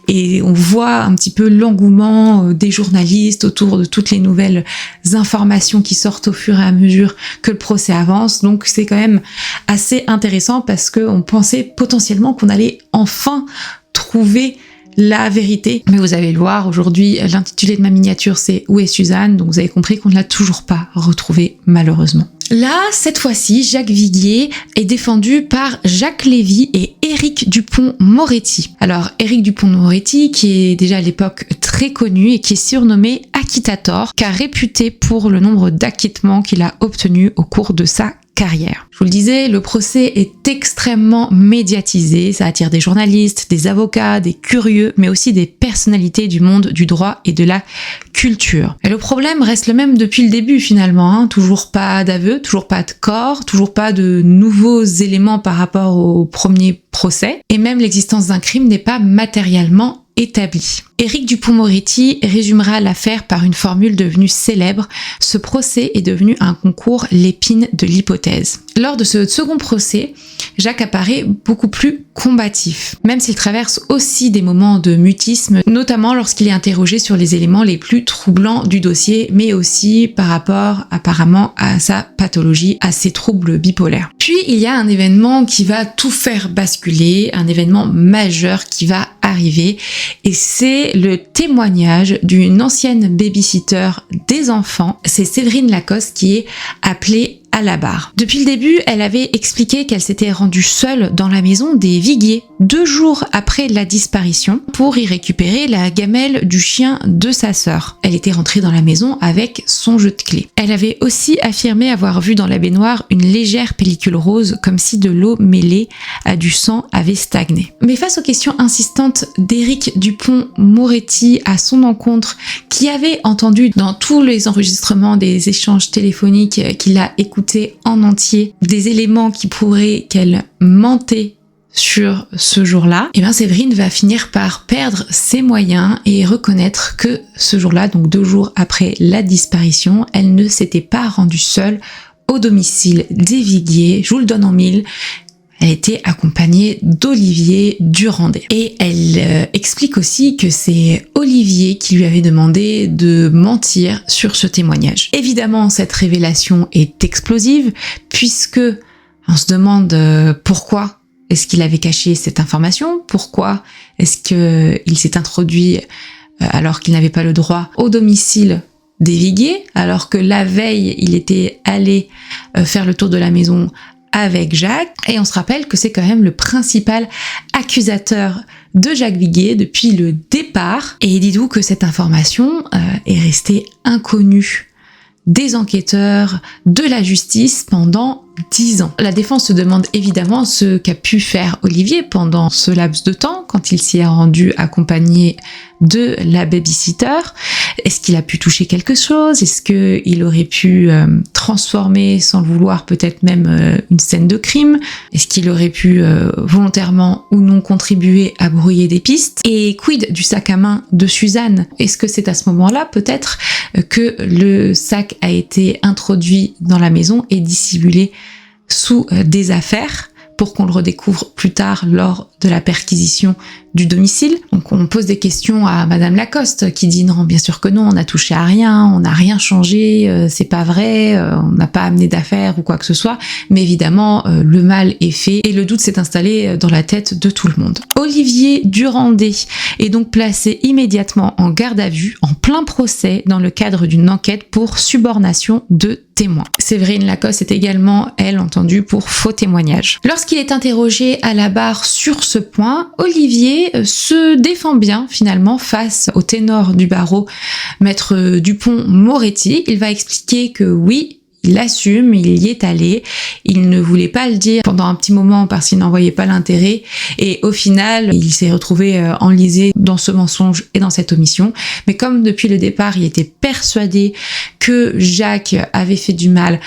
et on voit un petit peu l'engouement des journalistes autour de toutes les nouvelles informations qui sortent au fur et à mesure que le procès avance. Donc c'est quand même assez intéressant parce qu'on pensait potentiellement qu'on allait enfin trouver la vérité. Mais vous allez le voir, aujourd'hui, l'intitulé de ma miniature, c'est « Où est Suzanne ?» Donc vous avez compris qu'on ne l'a toujours pas retrouvée, malheureusement. Là, cette fois-ci, Jacques Viguier est défendu par Jacques Lévy et Éric Dupond-Moretti. Alors, Éric Dupond-Moretti, qui est déjà à l'époque très connu et qui est surnommé Acquittator, car réputé pour le nombre d'acquittements qu'il a obtenus au cours de sa carrière. Je vous le disais, le procès est extrêmement médiatisé, ça attire des journalistes, des avocats, des curieux, mais aussi des personnalités du monde du droit et de la culture. Et le problème reste le même depuis le début finalement, hein. Toujours pas d'aveu, toujours pas de corps, toujours pas de nouveaux éléments par rapport au premier procès, et même l'existence d'un crime n'est pas matériellement établi. Éric Dupond-Moretti résumera l'affaire par une formule devenue célèbre: ce procès est devenu un concours l'épine de l'hypothèse. Lors de ce second procès, Jacques apparaît beaucoup plus combatif, même s'il traverse aussi des moments de mutisme, notamment lorsqu'il est interrogé sur les éléments les plus troublants du dossier, mais aussi par rapport apparemment à sa pathologie, à ses troubles bipolaires. Puis il y a un événement qui va tout faire basculer, un événement majeur qui va arriver, et c'est le témoignage d'une ancienne babysitter des enfants. C'est Séverine Lacoste qui est appelée à la barre. Depuis le début, elle avait expliqué qu'elle s'était rendue seule dans la maison des Viguier 2 jours après la disparition pour y récupérer la gamelle du chien de sa sœur. Elle était rentrée dans la maison avec son jeu de clés. Elle avait aussi affirmé avoir vu dans la baignoire une légère pellicule rose, comme si de l'eau mêlée à du sang avait stagné. Mais face aux questions insistantes d'Éric Dupond-Moretti à son encontre, qui avait entendu dans tous les enregistrements des échanges téléphoniques qu'il a écoutés écouté en entier des éléments qui pourraient qu'elle mentait sur ce jour-là, et bien Séverine va finir par perdre ses moyens et reconnaître que ce jour-là, donc 2 jours après la disparition, elle ne s'était pas rendue seule au domicile des Viguier. Je vous le donne en mille. Elle était accompagnée d'Olivier Durandé. Et elle explique aussi que c'est Olivier qui lui avait demandé de mentir sur ce témoignage. Évidemment, cette révélation est explosive puisque on se demande pourquoi est-ce qu'il avait caché cette information, pourquoi est-ce qu'il s'est introduit alors qu'il n'avait pas le droit au domicile des Viguier, alors que la veille, il était allé faire le tour de la maison avec Jacques, et on se rappelle que c'est quand même le principal accusateur de Jacques Viguier depuis le départ, et dites-vous que cette information est restée inconnue des enquêteurs, de la justice pendant 10 ans. La défense se demande évidemment ce qu'a pu faire Olivier pendant ce laps de temps, quand il s'y est rendu accompagné de la babysitter. Est-ce qu'il a pu toucher quelque chose? Est-ce qu'il aurait pu transformer sans le vouloir peut-être même une scène de crime? Est-ce qu'il aurait pu volontairement ou non contribuer à brouiller des pistes? Et quid du sac à main de Suzanne? Est-ce que c'est à ce moment-là peut-être que le sac a été introduit dans la maison et dissimulé sous des affaires pour qu'on le redécouvre plus tard lors de la perquisition du domicile? Donc on pose des questions à Madame Lacoste qui dit non, bien sûr que non, on n'a touché à rien, on n'a rien changé, c'est pas vrai, on n'a pas amené d'affaires ou quoi que ce soit. Mais évidemment, le mal est fait et le doute s'est installé dans la tête de tout le monde. Olivier Durandé est donc placé immédiatement en garde à vue, en plein procès, dans le cadre d'une enquête pour subornation de témoins. Séverine Lacoste est également, elle, entendue pour faux témoignage. Lorsqu'il est interrogé à la barre sur ce point, Olivier se défend bien finalement face au ténor du barreau, maître Dupont-Moretti. Il va expliquer que oui, il assume, il y est allé, il ne voulait pas le dire pendant un petit moment parce qu'il n'en voyait pas l'intérêt, et au final il s'est retrouvé enlisé dans ce mensonge et dans cette omission. Mais comme depuis le départ il était persuadé que Jacques avait fait du mal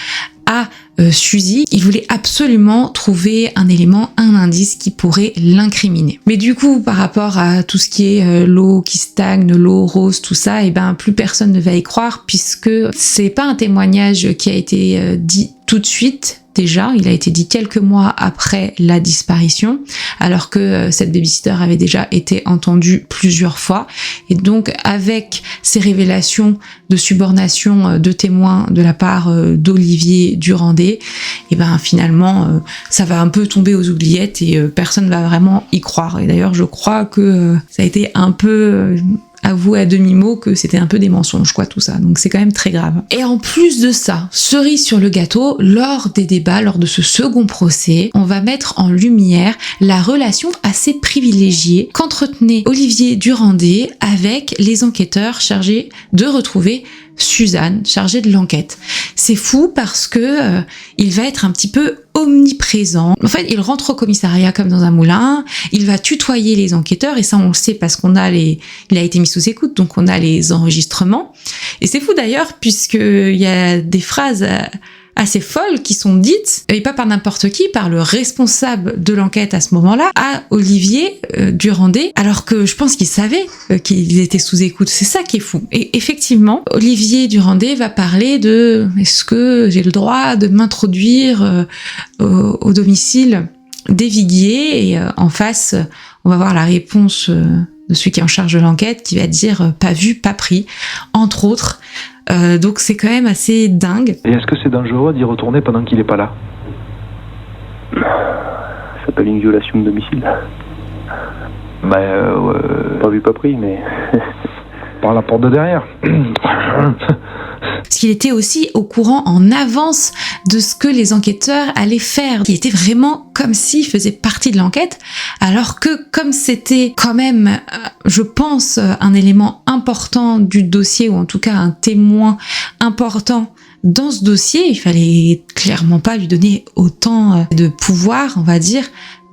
à Suzy, il voulait absolument trouver un élément, un indice qui pourrait l'incriminer. Mais du coup, par rapport à tout ce qui est l'eau qui stagne, l'eau rose, tout ça, et ben plus personne ne va y croire puisque c'est pas un témoignage qui a été dit tout de suite. Déjà, il a été dit quelques mois après la disparition, alors que cette babysitter avait déjà été entendue plusieurs fois. Et donc, avec ces révélations de subornation de témoins de la part d'Olivier Durandé, et ben finalement, ça va un peu tomber aux oubliettes et personne ne va vraiment y croire. Et d'ailleurs, je crois que ça a été un peu avoué à demi-mot que c'était un peu des mensonges, quoi, tout ça. Donc c'est quand même très grave. Et en plus de ça, cerise sur le gâteau, lors des débats, lors de ce second procès, on va mettre en lumière la relation assez privilégiée qu'entretenait Olivier Durandé avec les enquêteurs chargés de retrouver Suzanne, chargée de l'enquête. C'est fou parce que il va être un petit peu omniprésent. En fait, il rentre au commissariat comme dans un moulin, il va tutoyer les enquêteurs, et ça on le sait parce qu'on a il a été mis sous écoute, donc on a les enregistrements. Et c'est fou d'ailleurs puisqu'il y a des phrases assez folles qui sont dites, et pas par n'importe qui, par le responsable de l'enquête à ce moment-là, à Olivier Durandé, alors que je pense qu'il savait qu'ils étaient sous écoute. C'est ça qui est fou. Et effectivement, Olivier Durandé va parler de « est-ce que j'ai le droit de m'introduire au domicile des Viguier ?» Et en face, on va voir la réponse de celui qui est en charge de l'enquête, qui va dire « pas vu, pas pris », entre autres. Donc c'est quand même assez dingue. Et est-ce que c'est dangereux d'y retourner pendant qu'il n'est pas là? Ça s'appelle une violation de domicile. Pas vu, pas pris, mais par la porte de derrière. Parce qu'il était aussi au courant en avance de ce que les enquêteurs allaient faire. Il était vraiment comme s'il faisait partie de l'enquête, alors que comme c'était quand même, je pense, un élément important du dossier, ou en tout cas un témoin important dans ce dossier, il fallait clairement pas lui donner autant de pouvoir, on va dire,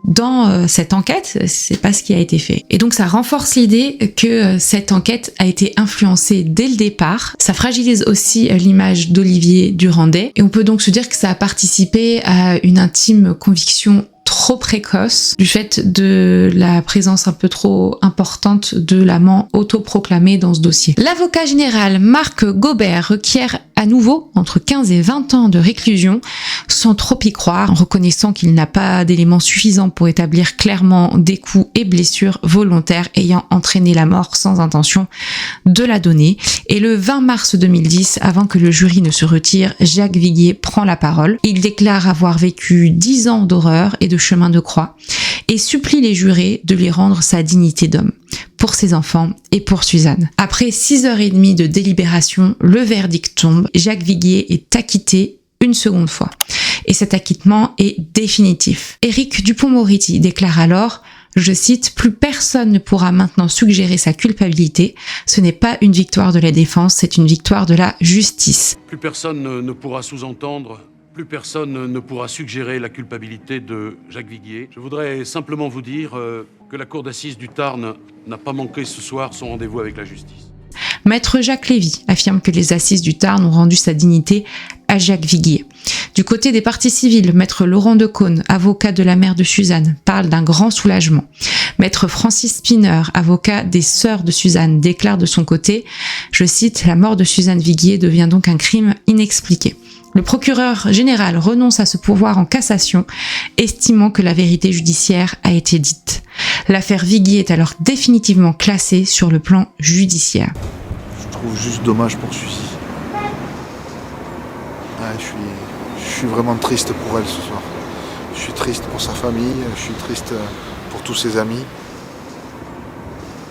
dans cette enquête, c'est pas ce qui a été fait. Et donc ça renforce l'idée que cette enquête a été influencée dès le départ. Ça fragilise aussi l'image d'Olivier Durandais. Et on peut donc se dire que ça a participé à une intime conviction trop précoce du fait de la présence un peu trop importante de l'amant autoproclamé dans ce dossier. L'avocat général Marc Gobert requiert à nouveau entre 15 et 20 ans de réclusion sans trop y croire, en reconnaissant qu'il n'a pas d'éléments suffisants pour établir clairement des coups et blessures volontaires ayant entraîné la mort sans intention de la donner. Et le 20 mars 2010, avant que le jury ne se retire, Jacques Viguier prend la parole. Il déclare avoir vécu 10 ans d'horreur et de chemin de croix et supplie les jurés de lui rendre sa dignité d'homme pour ses enfants et pour Suzanne. Après 6h30 de délibération, le verdict tombe. Jacques Viguier est acquitté une seconde fois. Et cet acquittement est définitif. Éric Dupond-Moretti déclare alors, je cite, « Plus personne ne pourra maintenant suggérer sa culpabilité. Ce n'est pas une victoire de la défense, c'est une victoire de la justice. » Plus personne ne pourra sous-entendre, plus personne ne pourra suggérer la culpabilité de Jacques Viguier. Je voudrais simplement vous dire que la cour d'assises du Tarn n'a pas manqué ce soir son rendez-vous avec la justice. Maître Jacques Lévy affirme que les assises du Tarn ont rendu sa dignité à Jacques Viguier. Du côté des parties civiles, maître Laurent Decaune, avocat de la mère de Suzanne, parle d'un grand soulagement. Maître Francis Spinner, avocat des sœurs de Suzanne, déclare de son côté, je cite, « La mort de Suzanne Viguier devient donc un crime inexpliqué. » Le procureur général renonce à se pourvoir en cassation, estimant que la vérité judiciaire a été dite. L'affaire Viguier est alors définitivement classée sur le plan judiciaire. Je trouve juste dommage pour Suzy. Ouais, je suis vraiment triste pour elle ce soir. Je suis triste pour sa famille, je suis triste pour tous ses amis.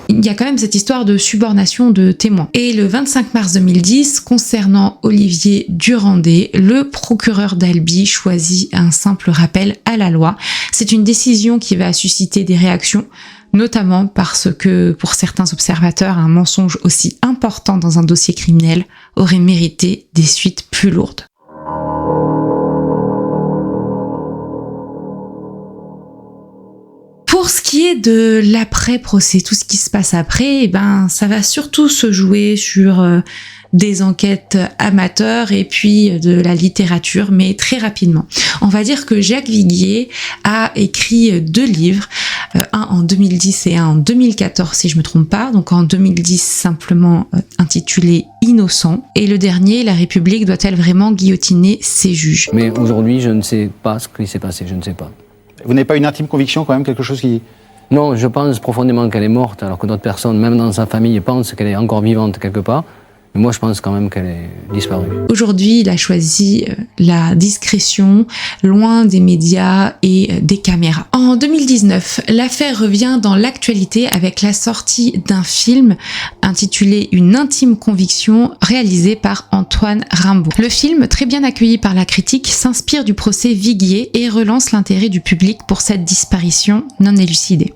Il y a quand même cette histoire de subornation de témoins. Et le 25 mars 2010, concernant Olivier Durandais, le procureur d'Albi choisit un simple rappel à la loi. C'est une décision qui va susciter des réactions, notamment parce que, pour certains observateurs, un mensonge aussi important dans un dossier criminel aurait mérité des suites plus lourdes. Pour ce qui est de l'après-procès, tout ce qui se passe après, ça va surtout se jouer sur des enquêtes amateurs et puis de la littérature, mais très rapidement. On va dire que Jacques Viguier a écrit 2 livres, un en 2010 et un en 2014 si je me trompe pas, donc en 2010 simplement intitulé Innocent, et le dernier, La République doit-elle vraiment guillotiner ses juges? Mais aujourd'hui, je ne sais pas ce qui s'est passé, je ne sais pas. Vous n'avez pas une intime conviction quand même, quelque chose qui... Non, je pense profondément qu'elle est morte, alors que d'autres personnes, même dans sa famille, pensent qu'elle est encore vivante quelque part. Mais moi, je pense quand même qu'elle est disparue. Aujourd'hui, il a choisi la discrétion, loin des médias et des caméras. En 2019, l'affaire revient dans l'actualité avec la sortie d'un film intitulé Une intime conviction, réalisé par Antoine Rimbaud. Le film, très bien accueilli par la critique, s'inspire du procès Viguier et relance l'intérêt du public pour cette disparition non élucidée.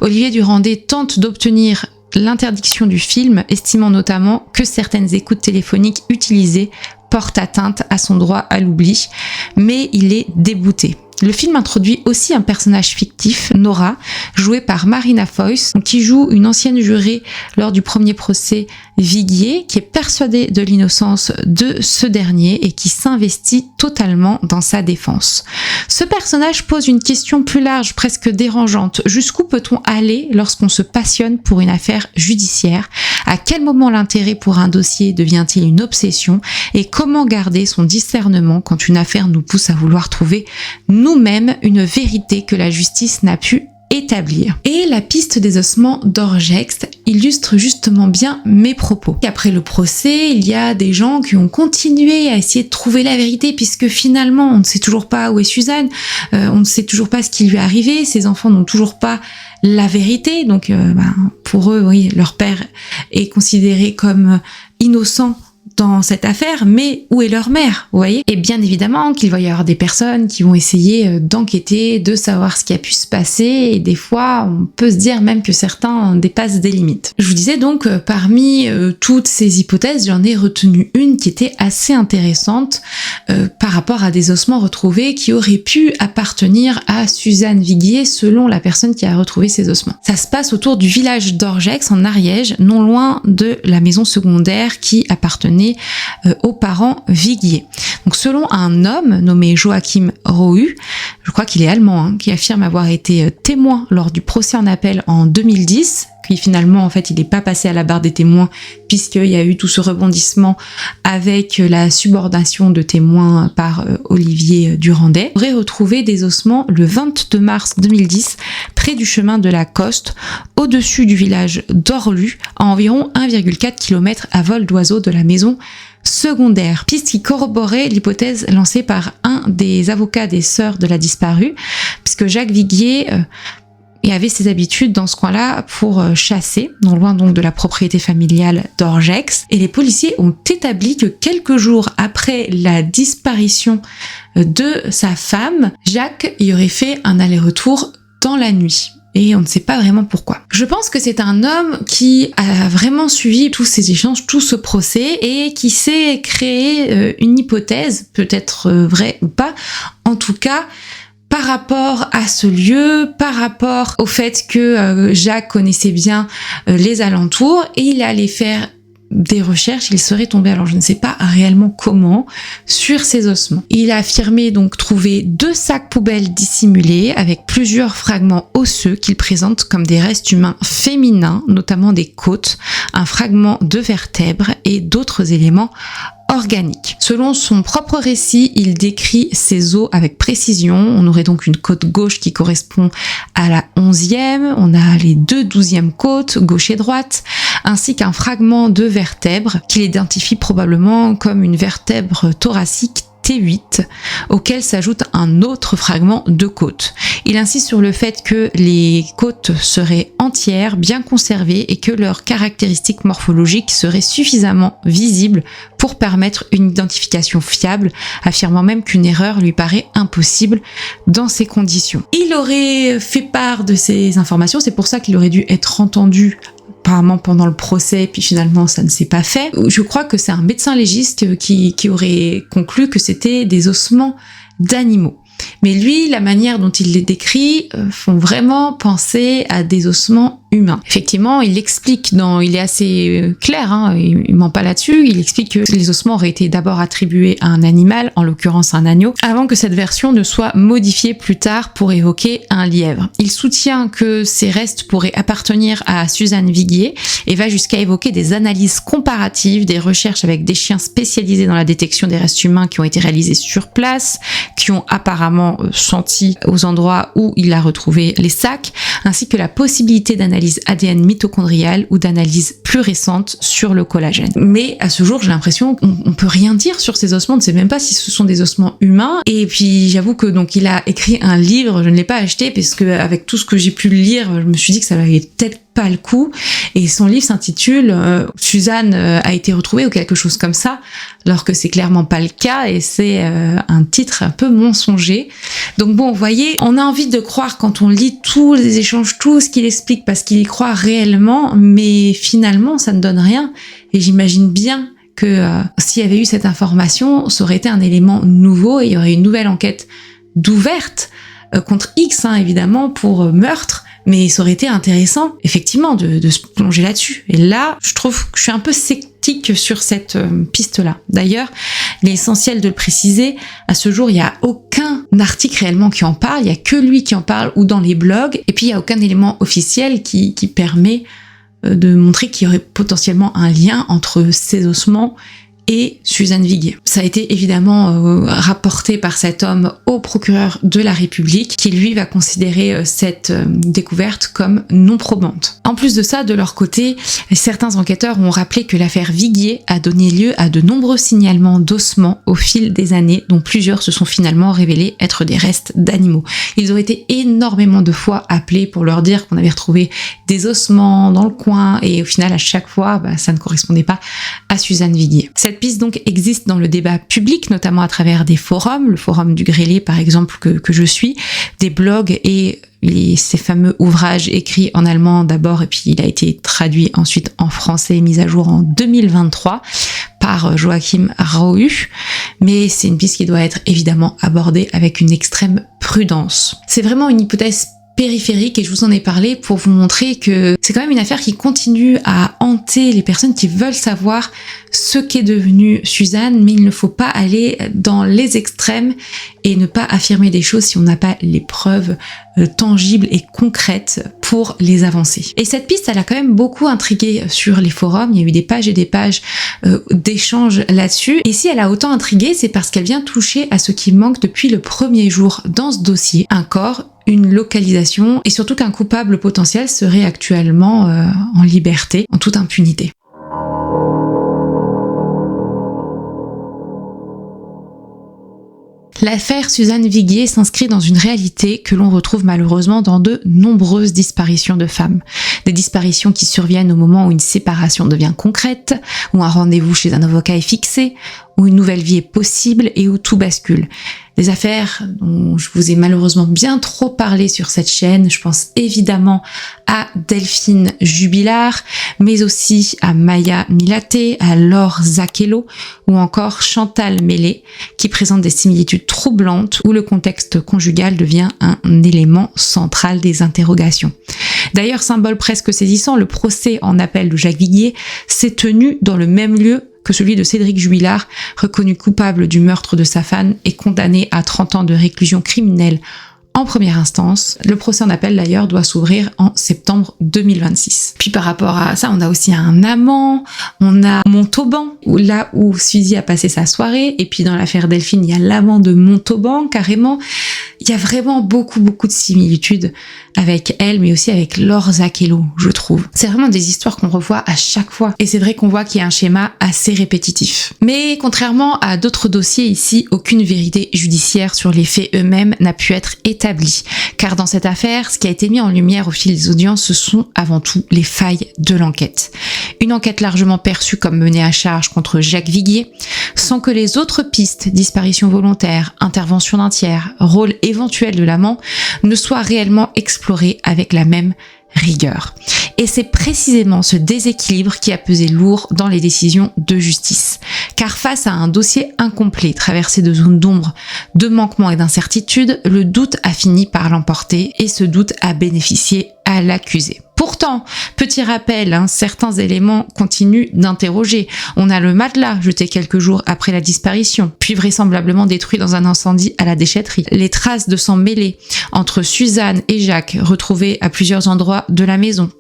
Olivier Durandais tente d'obtenir l'interdiction du film, estimant notamment que certaines écoutes téléphoniques utilisées portent atteinte à son droit à l'oubli, mais il est débouté. Le film introduit aussi un personnage fictif, Nora, joué par Marina Foïs, qui joue une ancienne jurée lors du premier procès Viguier, qui est persuadée de l'innocence de ce dernier et qui s'investit totalement dans sa défense. Ce personnage pose une question plus large, presque dérangeante. Jusqu'où peut-on aller lorsqu'on se passionne pour une affaire judiciaire? À quel moment l'intérêt pour un dossier devient-il une obsession? Et comment garder son discernement quand une affaire nous pousse à vouloir trouver nous-mêmes une vérité que la justice n'a pu établir? Et la piste des ossements d'Orgext illustre justement bien mes propos. Et après le procès, il y a des gens qui ont continué à essayer de trouver la vérité, puisque finalement on ne sait toujours pas où est Suzanne, on ne sait toujours pas ce qui lui est arrivé, ses enfants n'ont toujours pas la vérité, donc pour eux, oui, leur père est considéré comme innocent dans cette affaire, mais où est leur mère, vous voyez? Et bien évidemment qu'il va y avoir des personnes qui vont essayer d'enquêter, de savoir ce qui a pu se passer, et des fois, on peut se dire même que certains dépassent des limites. Je vous disais donc, parmi toutes ces hypothèses, j'en ai retenu une qui était assez intéressante par rapport à des ossements retrouvés qui auraient pu appartenir à Suzanne Viguier selon la personne qui a retrouvé ces ossements. Ça se passe autour du village d'Orgex en Ariège, non loin de la maison secondaire qui appartenait aux parents Viguier. Donc selon un homme nommé Joachim Rohu, je crois qu'il est allemand, qui affirme avoir été témoin lors du procès en appel en 2010, puis finalement en fait il n'est pas passé à la barre des témoins puisqu'il y a eu tout ce rebondissement avec la subordination de témoins par Olivier Durandet, aurait retrouvé des ossements le 22 mars 2010 près du chemin de la Coste, au-dessus du village d'Orlu, à environ 1,4 km à vol d'oiseau de la maison secondaire, piste qui corroborait l'hypothèse lancée par un des avocats des sœurs de la disparue, puisque Jacques Viguier avait ses habitudes dans ce coin-là pour chasser, non loin donc de la propriété familiale d'Orgex, et les policiers ont établi que quelques jours après la disparition de sa femme, Jacques y aurait fait un aller-retour dans la nuit. Et on ne sait pas vraiment pourquoi. Je pense que c'est un homme qui a vraiment suivi tous ces échanges, tout ce procès, et qui s'est créé une hypothèse, peut-être vraie ou pas, en tout cas, par rapport à ce lieu, par rapport au fait que Jacques connaissait bien les alentours, et il allait faire des recherches, il serait tombé, alors je ne sais pas réellement comment, sur ces ossements. Il a affirmé donc trouver 2 sacs poubelles dissimulés avec plusieurs fragments osseux qu'il présente comme des restes humains féminins, notamment des côtes, un fragment de vertèbre et d'autres éléments organique. Selon son propre récit, il décrit ces os avec précision. On aurait donc une côte gauche qui correspond à la 11e, on a les 2 12e côtes, gauche et droite, ainsi qu'un fragment de vertèbre qu'il identifie probablement comme une vertèbre thoracique T8, auquel s'ajoute un autre fragment de côte. Il insiste sur le fait que les côtes seraient entières, bien conservées et que leurs caractéristiques morphologiques seraient suffisamment visibles pour permettre une identification fiable, affirmant même qu'une erreur lui paraît impossible dans ces conditions. Il aurait fait part de ces informations, c'est pour ça qu'il aurait dû être entendu apparemment pendant le procès, puis finalement ça ne s'est pas fait. Je crois que c'est un médecin légiste qui aurait conclu que c'était des ossements d'animaux. Mais lui, la manière dont il les décrit font vraiment penser à des ossements humain. Effectivement, il explique il est assez clair, il ment pas là-dessus, il explique que les ossements auraient été d'abord attribués à un animal, en l'occurrence un agneau, avant que cette version ne soit modifiée plus tard pour évoquer un lièvre. Il soutient que ces restes pourraient appartenir à Suzanne Viguier et va jusqu'à évoquer des analyses comparatives, des recherches avec des chiens spécialisés dans la détection des restes humains qui ont été réalisés sur place, qui ont apparemment senti aux endroits où il a retrouvé les sacs, ainsi que la possibilité d'analyse ADN mitochondriale ou d'analyse plus récente sur le collagène. Mais à ce jour, j'ai l'impression qu'on peut rien dire sur ces ossements, on ne sait même pas si ce sont des ossements humains. Et puis j'avoue que donc il a écrit un livre, je ne l'ai pas acheté parce que avec tout ce que j'ai pu lire, je me suis dit que ça valait peut-être pas le coup. Et son livre s'intitule Suzanne a été retrouvée ou quelque chose comme ça, alors que c'est clairement pas le cas et c'est un titre un peu mensonger. Donc bon, vous voyez, on a envie de croire quand on lit tous les échanges, tout ce qu'il explique parce qu'il y croit réellement, mais finalement ça ne donne rien. Et j'imagine bien que s'il y avait eu cette information, ça aurait été un élément nouveau et il y aurait une nouvelle enquête d'ouverte contre X, évidemment, pour meurtre. Mais ça aurait été intéressant, effectivement, de se plonger là-dessus. Et là, je trouve que je suis un peu sceptique sur cette piste-là. D'ailleurs, il est essentiel de le préciser, à ce jour, il n'y a aucun article réellement qui en parle, il n'y a que lui qui en parle ou dans les blogs, et puis il n'y a aucun élément officiel qui permet de montrer qu'il y aurait potentiellement un lien entre ces ossements et Suzanne Viguier. Ça a été évidemment rapporté par cet homme au procureur de la République qui lui va considérer cette découverte comme non probante. En plus de ça, de leur côté, certains enquêteurs ont rappelé que l'affaire Viguier a donné lieu à de nombreux signalements d'ossements au fil des années, dont plusieurs se sont finalement révélés être des restes d'animaux. Ils ont été énormément de fois appelés pour leur dire qu'on avait retrouvé des ossements dans le coin et au final à chaque fois ça ne correspondait pas à Suzanne Viguier. Cette Cette piste donc existe dans le débat public, notamment à travers des forums, le forum du Grélé par exemple que je suis, des blogs et ces fameux ouvrages écrits en allemand d'abord et puis il a été traduit ensuite en français et mis à jour en 2023 par Joachim Rauh, mais c'est une piste qui doit être évidemment abordée avec une extrême prudence. C'est vraiment une hypothèse périphérique et je vous en ai parlé pour vous montrer que c'est quand même une affaire qui continue à hanter les personnes qui veulent savoir ce qu'est devenue Suzanne, mais il ne faut pas aller dans les extrêmes et ne pas affirmer des choses si on n'a pas les preuves tangibles et concrètes pour les avancer. Et cette piste, elle a quand même beaucoup intrigué sur les forums, il y a eu des pages et des pages d'échanges là-dessus, et si elle a autant intrigué, c'est parce qu'elle vient toucher à ce qui manque depuis le premier jour dans ce dossier, un corps, une localisation et surtout qu'un coupable potentiel serait actuellement en liberté, en toute impunité. L'affaire Suzanne Viguier s'inscrit dans une réalité que l'on retrouve malheureusement dans de nombreuses disparitions de femmes. Des disparitions qui surviennent au moment où une séparation devient concrète, où un rendez-vous chez un avocat est fixé, où une nouvelle vie est possible et où tout bascule. Des affaires dont je vous ai malheureusement bien trop parlé sur cette chaîne. Je pense évidemment à Delphine Jubilard, mais aussi à Maya Milaté, à Laure Zakello ou encore Chantal Mélé, qui présentent des similitudes troublantes où le contexte conjugal devient un élément central des interrogations. D'ailleurs, symbole presque saisissant, le procès en appel de Jacques Viguier s'est tenu dans le même lieu que celui de Cédric Jubilard, reconnu coupable du meurtre de sa femme et condamné à 30 ans de réclusion criminelle en première instance. Le procès en appel d'ailleurs doit s'ouvrir en septembre 2026. Puis par rapport à ça, on a aussi un amant, on a Montauban, là où Suzy a passé sa soirée, et puis dans l'affaire Delphine, il y a l'amant de Montauban carrément. Il y a vraiment beaucoup de similitudes avec elle, mais aussi avec Laure Zakello, je trouve. C'est vraiment des histoires qu'on revoit à chaque fois. Et c'est vrai qu'on voit qu'il y a un schéma assez répétitif. Mais contrairement à d'autres dossiers ici, aucune vérité judiciaire sur les faits eux-mêmes n'a pu être établie. Car dans cette affaire, ce qui a été mis en lumière au fil des audiences, ce sont avant tout les failles de l'enquête. Une enquête largement perçue comme menée à charge contre Jacques Viguier, sans que les autres pistes, disparition volontaire, intervention d'un tiers, rôle éventuel de l'amant, ne soient réellement explorées avec la même rigueur. Et c'est précisément ce déséquilibre qui a pesé lourd dans les décisions de justice. Car face à un dossier incomplet, traversé de zones d'ombre, de manquements et d'incertitudes, le doute a fini par l'emporter et ce doute a bénéficié à l'accusé. Pourtant, petit rappel, certains éléments continuent d'interroger. On a le matelas jeté quelques jours après la disparition, puis vraisemblablement détruit dans un incendie à la déchetterie. Les traces de sang mêlées entre Suzanne et Jacques retrouvées à plusieurs endroits de la maison.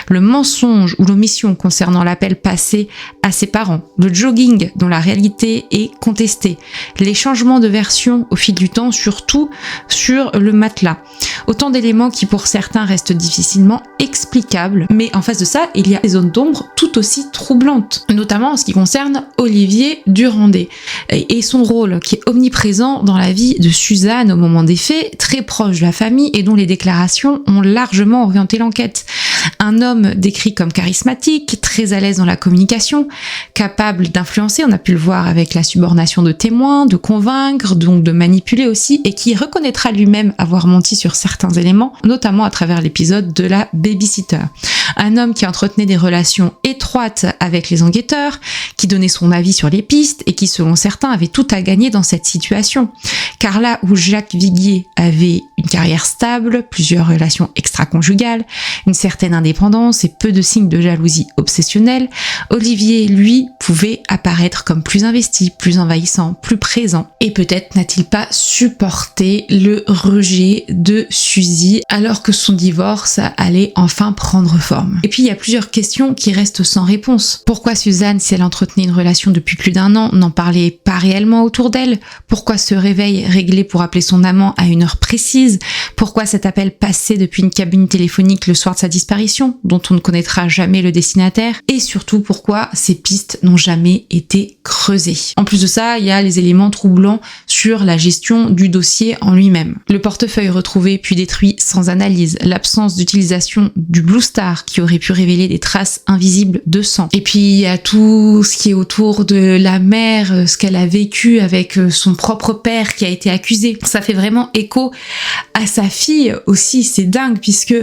Le mensonge ou l'omission concernant l'appel passé à ses parents. Le jogging dont la réalité est contestée. Les changements de version au fil du temps, surtout sur le matelas. Autant d'éléments qui pour certains restent difficilement explicables, mais en face de ça, il y a des zones d'ombre tout aussi troublantes, notamment en ce qui concerne Olivier Durandé et son rôle qui est omniprésent dans la vie de Suzanne au moment des faits, très proche de la famille et dont les déclarations ont largement orienté l'enquête. Un homme décrit comme charismatique, très à l'aise dans la communication, capable d'influencer, on a pu le voir avec la subornation de témoins, de convaincre, donc de manipuler aussi, et qui reconnaîtra lui-même avoir menti sur certains éléments, notamment à travers l'épisode de la babysitter. Un homme qui entretenait des relations étroites avec les enquêteurs, qui donnait son avis sur les pistes et qui, selon certains, avait tout à gagner dans cette situation. Car là où Jacques Viguier avait une carrière stable, plusieurs relations extra-conjugales, une certaine indépendance et peu de signes de jalousie obsessionnelle, Olivier, lui, pouvait apparaître comme plus investi, plus envahissant, plus présent. Et peut-être n'a-t-il pas supporté le rejet de Suzy alors que son divorce allait enfin prendre forme. Et puis il y a plusieurs questions qui restent sans réponse. Pourquoi Suzanne, si elle entretenait une relation depuis plus d'1 an, n'en parlait pas réellement autour d'elle? Pourquoi ce réveil réglé pour appeler son amant à une heure précise? analyse. Pourquoi cet appel passé depuis une cabine téléphonique le soir de sa disparition, dont on ne connaîtra jamais le destinataire, et surtout pourquoi ces pistes n'ont jamais été creusées. En plus de ça, il y a les éléments troublants sur la gestion du dossier en lui-même. Le portefeuille retrouvé puis détruit sans analyse, l'absence d'utilisation du Blue Star qui aurait pu révéler des traces invisibles de sang. Et puis il y a tout ce qui est autour de la mère, ce qu'elle a vécu avec son propre père qui a été accusé. Ça fait vraiment écho à sa fille aussi, c'est dingue puisque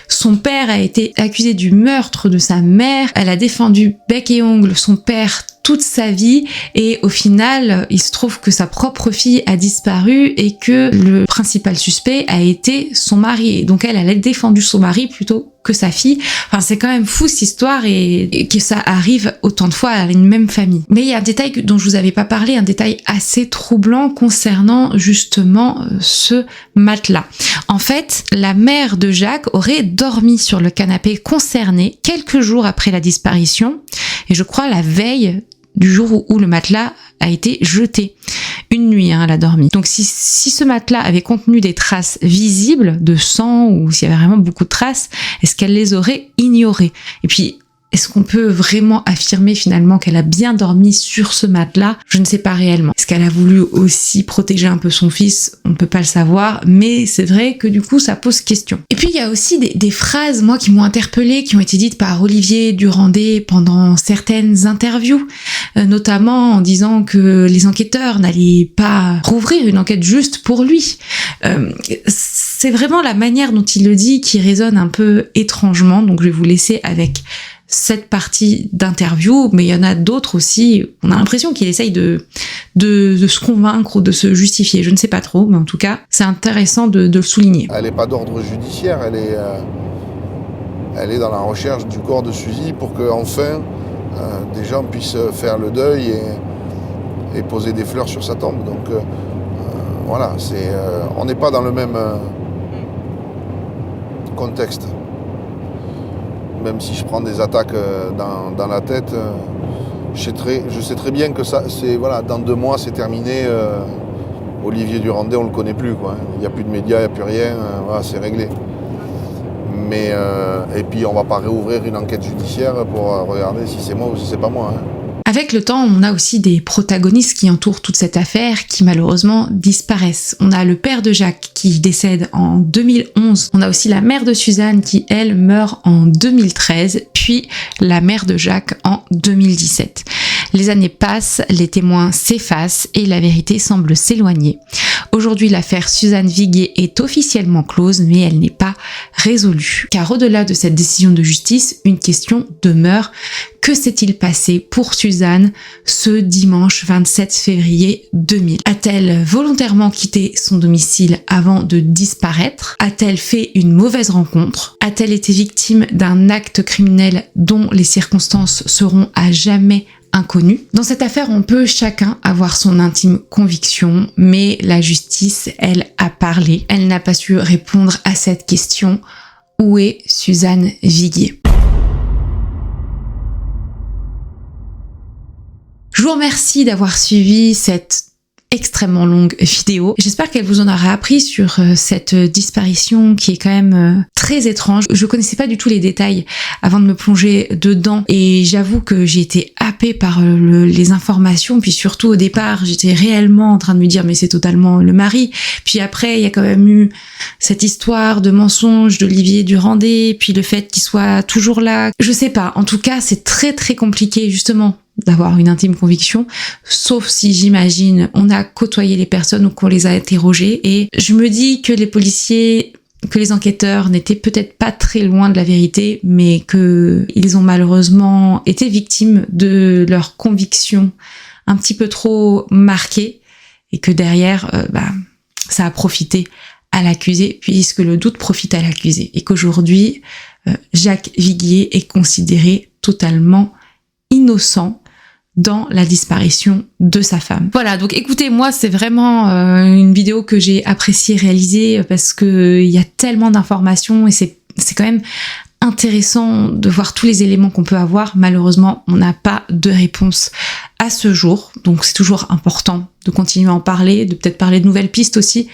son père a été accusé du meurtre de sa mère, elle a défendu bec et ongle son père toute sa vie et au final il se trouve que sa propre fille a disparu et que le principal suspect a été son mari et donc elle a défendu son mari plutôt que sa fille. Enfin c'est quand même fou cette histoire et que ça arrive autant de fois à une même famille. Mais il y a un détail dont je vous avais pas parlé, un détail assez troublant concernant justement ce matelas. En fait, la mère de Jacques aurait dormi sur le canapé concerné quelques jours après la disparition et je crois la veille du jour où le matelas a été jeté. Une nuit, elle a dormi. Donc si ce matelas avait contenu des traces visibles de sang ou s'il y avait vraiment beaucoup de traces, est-ce qu'elle les aurait ignorées? Et puis, est-ce qu'on peut vraiment affirmer finalement qu'elle a bien dormi sur ce matelas? Je ne sais pas réellement. Est-ce qu'elle a voulu aussi protéger un peu son fils? On ne peut pas le savoir, mais c'est vrai que du coup ça pose question. Et puis il y a aussi des phrases, moi, qui m'ont interpellée, qui ont été dites par Olivier Durandé pendant certaines interviews, notamment en disant que les enquêteurs n'allaient pas rouvrir une enquête juste pour lui. C'est vraiment la manière dont il le dit qui résonne un peu étrangement, donc je vais vous laisser avec cette partie d'interview, mais il y en a d'autres aussi. On a l'impression qu'il essaye de se convaincre ou de se justifier. Je ne sais pas trop, mais en tout cas, c'est intéressant de le souligner. Elle n'est pas d'ordre judiciaire, elle est dans la recherche du corps de Suzy pour qu'enfin des gens puissent faire le deuil et poser des fleurs sur sa tombe. Donc voilà, on n'est pas dans le même contexte. Même si je prends des attaques dans la tête, je sais très bien que ça, voilà, dans 2 mois, c'est terminé. Olivier Durandé, on ne le connaît plus, quoi. Il n'y a plus de médias, il n'y a plus rien, voilà, c'est réglé. Mais, et puis, on ne va pas réouvrir une enquête judiciaire pour regarder si c'est moi ou si c'est pas moi. Hein. Avec le temps, on a aussi des protagonistes qui entourent toute cette affaire qui malheureusement disparaissent. On a le père de Jacques qui décède en 2011. On a aussi la mère de Suzanne qui, elle, meurt en 2013. Puis la mère de Jacques en 2017. Les années passent, les témoins s'effacent et la vérité semble s'éloigner. Aujourd'hui, l'affaire Suzanne Viguier est officiellement close, mais elle n'est pas résolue. Car au-delà de cette décision de justice, une question demeure. Que s'est-il passé pour Suzanne ce dimanche 27 février 2000 ? A-t-elle volontairement quitté son domicile avant de disparaître ? A-t-elle fait une mauvaise rencontre ? A-t-elle été victime d'un acte criminel dont les circonstances seront à jamais inconnues ? Dans cette affaire, on peut chacun avoir son intime conviction, mais la justice, elle, a parlé. Elle n'a pas su répondre à cette question. Où est Suzanne Viguier ? Je vous remercie d'avoir suivi cette extrêmement longue vidéo. J'espère qu'elle vous en aura appris sur cette disparition qui est quand même très étrange. Je connaissais pas du tout les détails avant de me plonger dedans et j'avoue que j'ai été happée par les informations. Puis surtout au départ, j'étais réellement en train de me dire mais c'est totalement le mari. Puis après, il y a quand même eu cette histoire de mensonge d'Olivier Durandé, puis le fait qu'il soit toujours là. Je sais pas. En tout cas, c'est très très compliqué justement d'avoir une intime conviction, sauf si j'imagine on a côtoyé les personnes ou qu'on les a interrogées et je me dis que les policiers, que les enquêteurs n'étaient peut-être pas très loin de la vérité, mais que ils ont malheureusement été victimes de leurs convictions un petit peu trop marquées et que derrière, ça a profité à l'accusé puisque le doute profite à l'accusé et qu'aujourd'hui, Jacques Viguier est considéré totalement innocent dans la disparition de sa femme. Voilà, donc écoutez, moi c'est vraiment une vidéo que j'ai apprécié réaliser parce que il y a tellement d'informations et c'est quand même intéressant de voir tous les éléments qu'on peut avoir. Malheureusement, on n'a pas de réponse à ce jour, donc c'est toujours important de continuer à en parler, de peut-être parler de nouvelles pistes aussi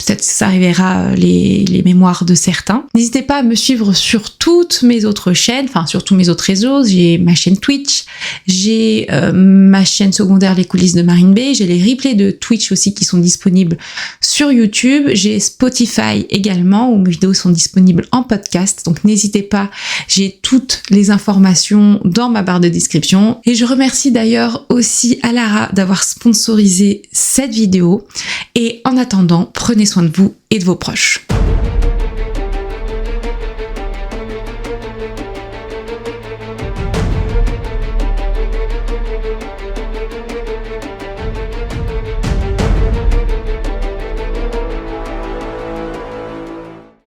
peut-être ça réveillera les mémoires de certains. N'hésitez pas à me suivre sur toutes mes autres chaînes, enfin sur tous mes autres réseaux. J'ai ma chaîne Twitch, j'ai ma chaîne secondaire Les Coulisses de Marine B, j'ai les replays de Twitch aussi qui sont disponibles sur YouTube, j'ai Spotify également où mes vidéos sont disponibles en podcast, donc n'hésitez pas, j'ai toutes les informations dans ma barre de description. Et je remercie d'ailleurs aussi Alara d'avoir sponsorisé cette vidéo. Et en attendant, prenez soin de vous et de vos proches.